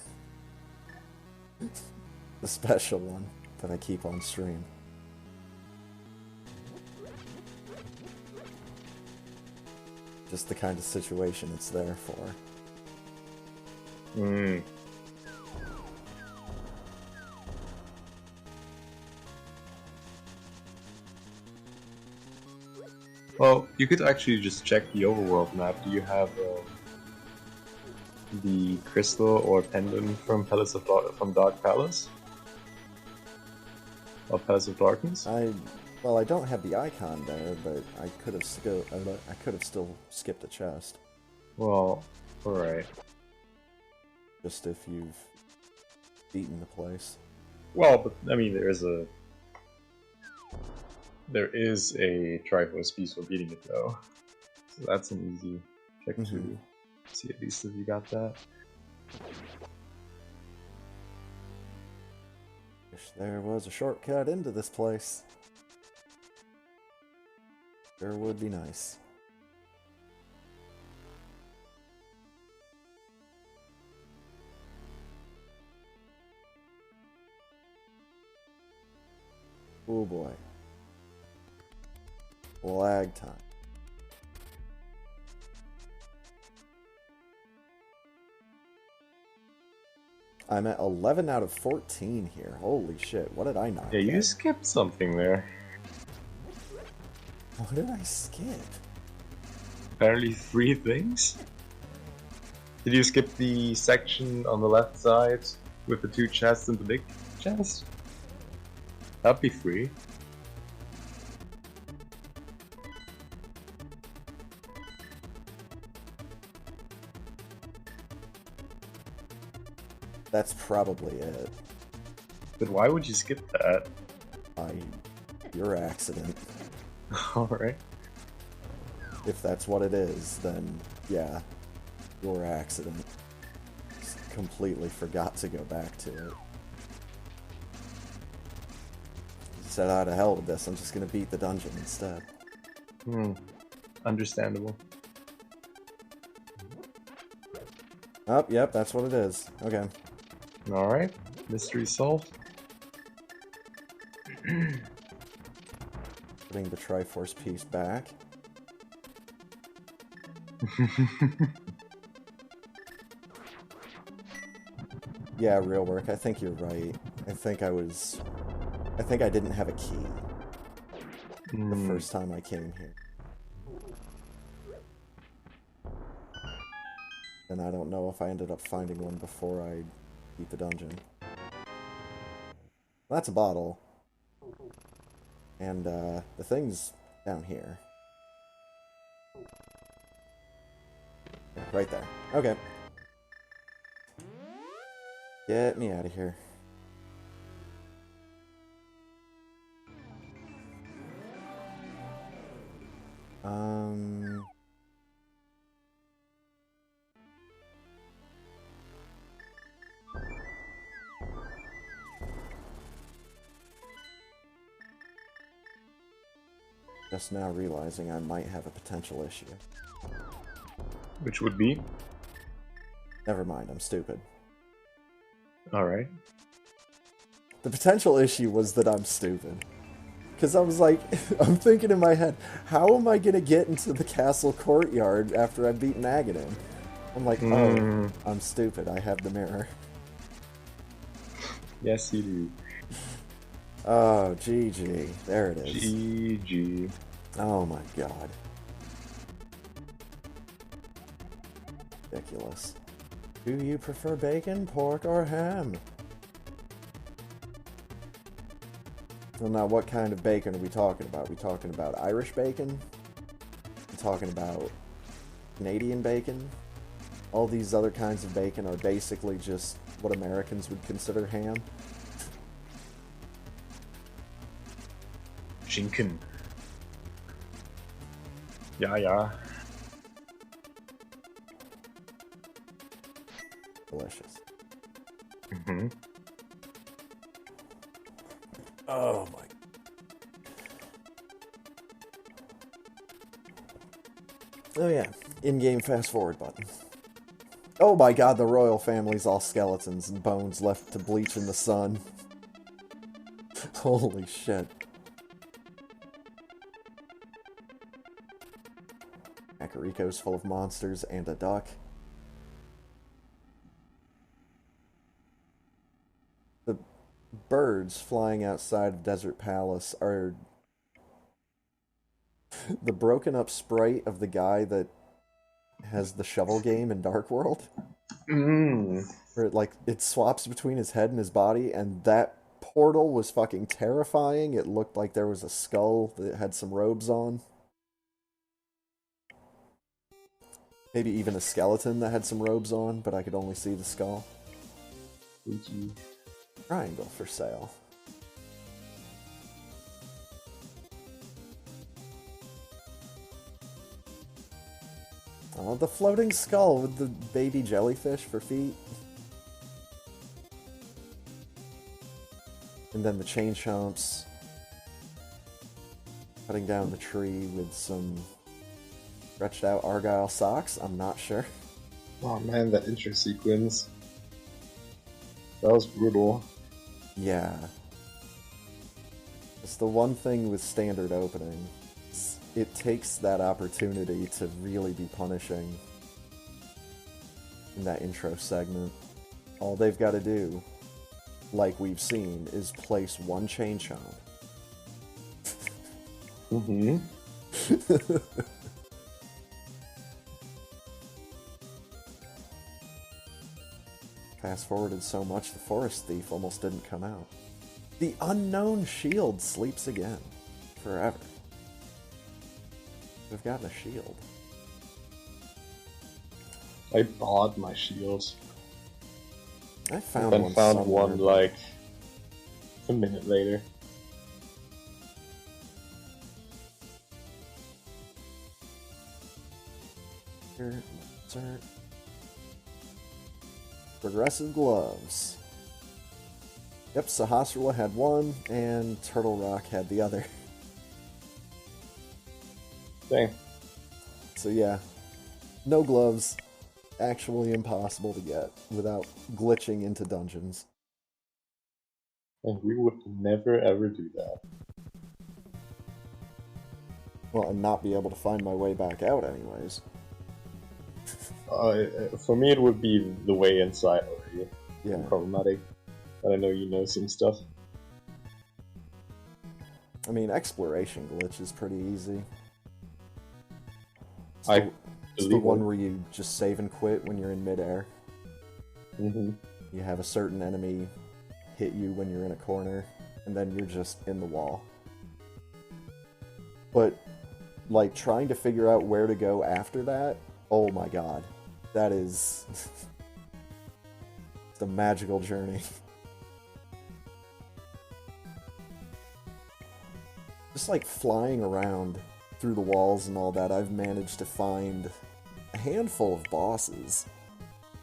The special one that I keep on stream. Just the kind of situation it's there for. Hmm. Well, you could actually just check the overworld map. Do you have the crystal or pendant from from Dark Palace? Or Palace of Darkness? Well, I don't have the icon there, but I could have still skipped a chest. Well, alright. Just if you've beaten the place. Well, but I mean, there is a Triforce piece for beating it though, so that's an easy check to see at least if you got that. Wish there was a shortcut into this place. Sure would be nice. Oh boy. Lag time. I'm at 11 out of 14 here. Holy shit, what did I not Yeah, get? you skipped something there. What did I skip? Apparently 3 things? Did you skip the section on the left side with the 2 chests and the big chest? That'd be free. That's probably it. But why would you skip that? Your accident. Alright. If that's what it is, then yeah, your accident. Just completely forgot to go back to it. Said, "Ah, to hell with this, I'm just gonna beat the dungeon instead." Understandable. Oh, yep, that's what it is. Okay. Alright. Mystery solved. Putting the Triforce piece back. Yeah, real work. I think you're right. I think I didn't have a key the first time I came here. And I don't know if I ended up finding one before I beat the dungeon. That's a bottle. And, the thing's down here. Yeah, right there. Okay. Get me out of here. Just now realizing I might have a potential issue. Which would be? Never mind, I'm stupid. Alright. The potential issue was that I'm stupid. Because I was like, I'm thinking in my head, how am I going to get into the castle courtyard after I've beaten Agadan? I'm like, oh, I'm stupid, I have the mirror. Yes, you do. Oh, GG. There it is. GG. Oh my god. Ridiculous. Do you prefer bacon, pork, or ham? Well, now, what kind of bacon are we talking about? Are we talking about Irish bacon? Are we talking about Canadian bacon? All these other kinds of bacon are basically just what Americans would consider ham. Schinken. Yeah. Delicious. Oh my. Oh yeah, in-game fast forward button. Oh my god, the royal family's all skeletons and bones left to bleach in the sun. Holy shit. Kakariko's full of monsters and a duck. The birds flying outside of Desert Palace are the broken up sprite of the guy that has the shovel game in Dark World. Where it swaps between his head and his body, and that portal was fucking terrifying. It looked like there was a skull that had some robes on. Maybe even a skeleton that had some robes on, but I could only see the skull. Triangle for sale. Oh, the floating skull with the baby jellyfish for feet. And then the chain chomps cutting down the tree with some stretched out Argyle socks. I'm not sure. Oh man, that intro sequence. That was brutal. Yeah. It's the one thing with standard opening. It takes that opportunity to really be punishing in that intro segment. All they've got to do, like we've seen, is place one chain chomp. Fast forwarded so much the forest thief almost didn't come out. The unknown shield sleeps again. Forever. We've gotten a shield. I bought my shield. I found and one found somewhere, one like a minute later. Here, insert. Progressive gloves. Yep, Sahasrara had one, and Turtle Rock had the other. Dang. So yeah, no gloves. Actually impossible to get without glitching into dungeons. And we would never ever do that. Well, and not be able to find my way back out anyways. For me, it would be the way inside already. Yeah. Problematic. But I know you know some stuff. I mean, exploration glitch is pretty easy. It's the one where you just save and quit when you're in midair. Mm-hmm. You have a certain enemy hit you when you're in a corner, and then you're just in the wall. But, like, trying to figure out where to go after that, oh my god. That is... it's a magical journey. Just, like, flying around through the walls and all that, I've managed to find a handful of bosses.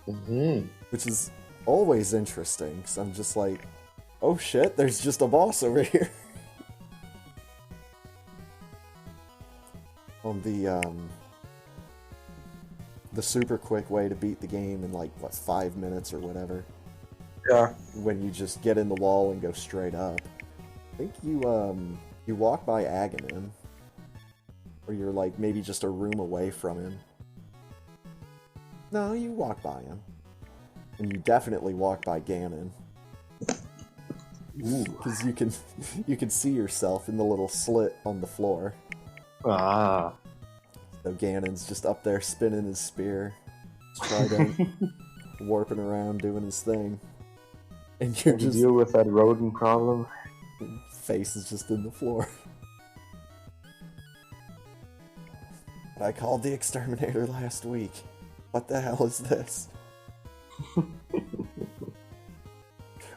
Mm-hmm. Which is always interesting, because I'm just like, oh shit, there's just a boss over here. On the super quick way to beat the game in like, what, 5 minutes or whatever. Yeah. When you just get in the wall and go straight up. I think you walk by Aghanim. Or you're like maybe just a room away from him. No, you walk by him. And you definitely walk by Ganon. Because you can see yourself in the little slit on the floor. Ah. So Ganon's just up there spinning his spear. Trident. Warping around, doing his thing. And you're just... deal with that rodent problem. Face is just in the floor. I called the exterminator last week. What the hell is this?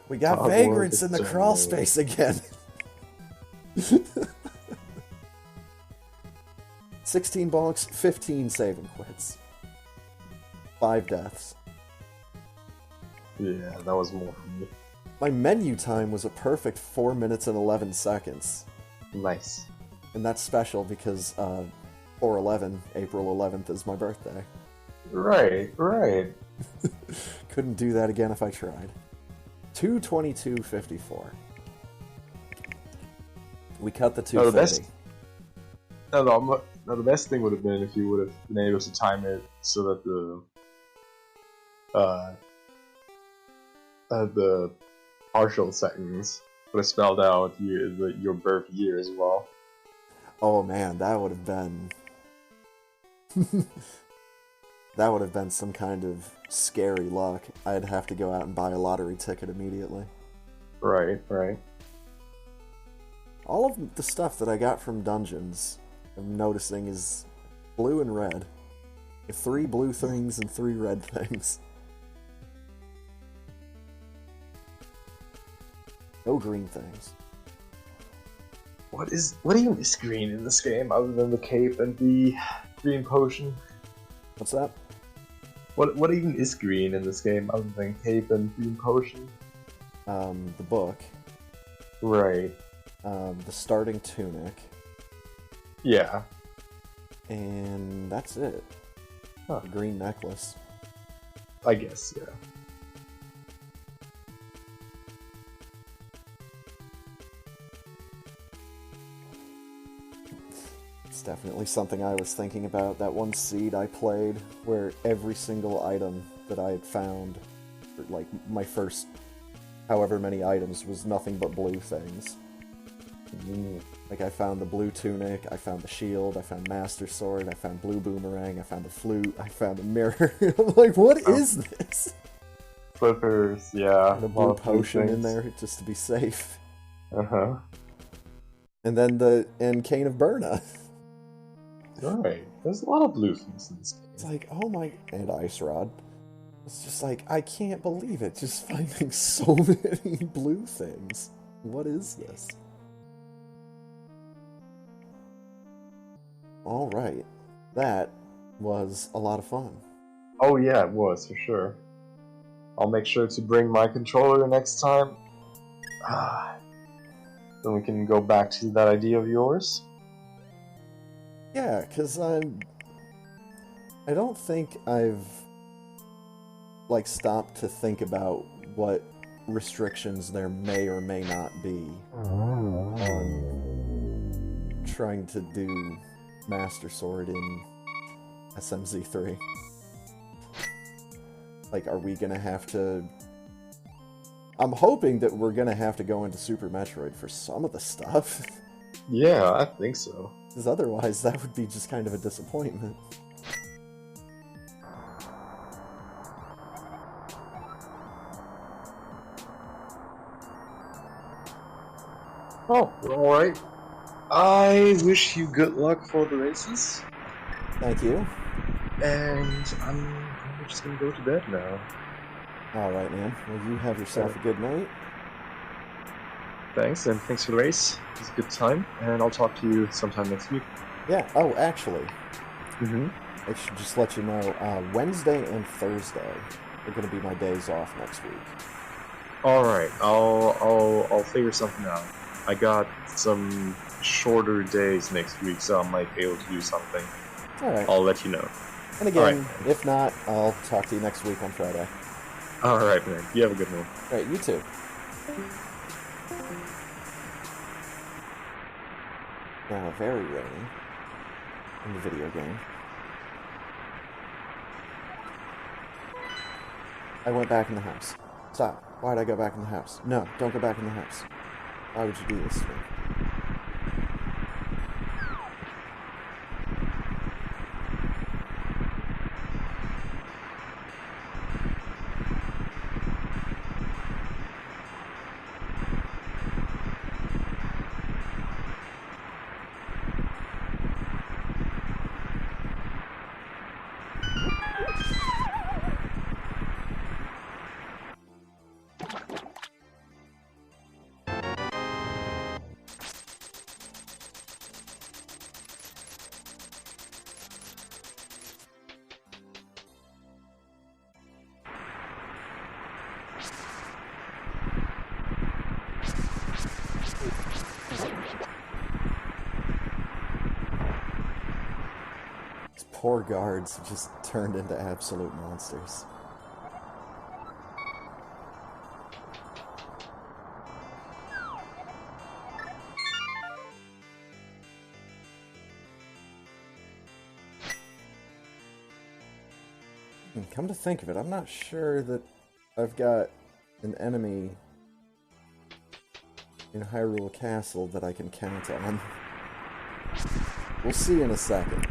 We got vagrants in the crawl space again. 16 bonks, 15 save and quits. 5 deaths. Yeah, that was more for me. My menu time was a perfect 4 minutes and 11 seconds. Nice. And that's special because 4/11, April 11th, is my birthday. Right. Couldn't do that again if I tried. 222.54. We cut the 230. The best thing would have been if you would have been able to time it so that the partial seconds would have spelled out your birth year as well. Oh man, that would have been... that would have been some kind of scary luck. I'd have to go out and buy a lottery ticket immediately. Right. All of the stuff that I got from dungeons, I'm noticing, is blue and red. 3 blue things and 3 red things. No green things. What even is green in this game other than the cape and the green potion? What's that? What even is green in this game other than cape and green potion? The book. Right. The starting tunic. Yeah. And that's it. Huh. The green necklace. I guess, yeah. It's definitely something I was thinking about. That one seed I played, where every single item that I had found, like my first however many items, was nothing but blue things. Like I found the blue tunic, I found the shield, I found Master Sword, I found blue boomerang, I found the flute, I found a mirror. I'm like, what is this? Flippers, yeah. And a blue potion in there just to be safe. Uh-huh. And then Cane of Burna. Right. There's a lot of blue things in this game. It's like, oh my... And Ice Rod. It's just like, I can't believe it. Just finding so many blue things. What is this? Alright. That was a lot of fun. Oh yeah, it was, for sure. I'll make sure to bring my controller next time. Then we can go back to that idea of yours. Yeah, because I don't think I've, like, stopped to think about what restrictions there may or may not be on trying to do Master Sword in SMZ3. Like, are we gonna have to... I'm hoping that we're gonna have to go into Super Metroid for some of the stuff. Yeah, I think so. Because otherwise, that would be just kind of a disappointment. Oh, alright. I wish you good luck for the races. Thank you. And I'm just gonna go to bed now. Alright, man. Well, you have yourself a good night. Thanks, and thanks for the race. It was a good time, and I'll talk to you sometime next week. Yeah. Oh, actually, Mm-hmm. I should just let you know, Wednesday and Thursday are going to be my days off next week. Alright, I'll figure something out. I got some shorter days next week, so I might be able to do something. Alright. I'll let you know. And again, Alright. if not, I'll talk to you next week on Friday. Alright, man. You have a good one. Alright, you too. Now, very rainy in the video game. I went back in the house. Stop. Why'd I go back in the house? No, don't go back in the house. Why would you do this to me? These poor guards just turned into absolute monsters. Come to think of it, I'm not sure that I've got an enemy in Hyrule Castle that I can count on. We'll see in a second.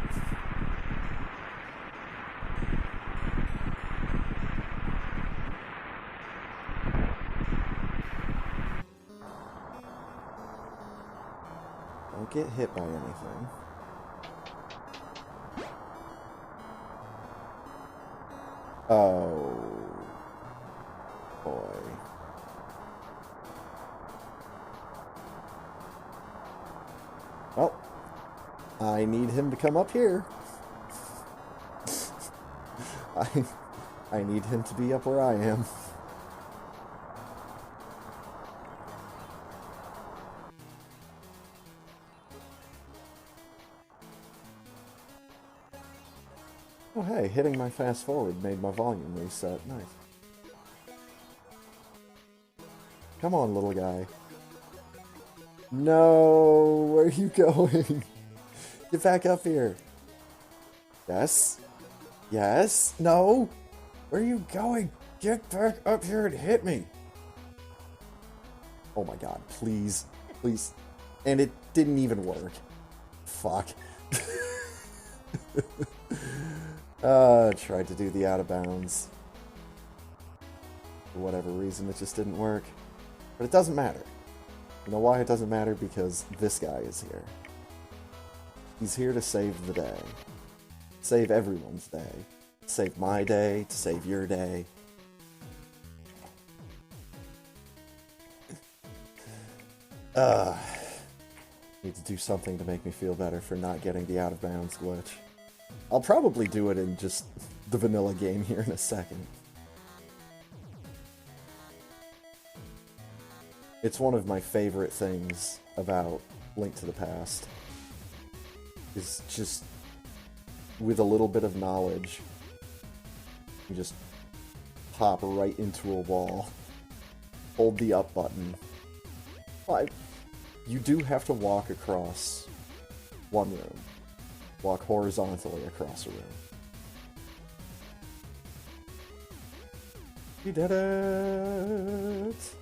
Don't get hit by anything. Oh, boy. Well, I need him to come up here. I need him to be up where I am. Oh hey, hitting my fast forward made my volume reset. Nice. Come on, little guy. No, where are you going? Get back up here. Yes? Yes? No? Where are you going? Get back up here and hit me. Oh my god, please. Please. And it didn't even work. Fuck. Tried to do the out of bounds. For whatever reason, it just didn't work. But it doesn't matter. You know why it doesn't matter? Because this guy is here. He's here to save the day. Save everyone's day. Save my day, to save your day. Need to do something to make me feel better for not getting the out of bounds glitch. I'll probably do it in just the vanilla game here in a second. It's one of my favorite things about Link to the Past. Is just, with a little bit of knowledge, you just pop right into a wall. Hold the up button. Well, you do have to walk across one room. Walk horizontally across a room. You did it!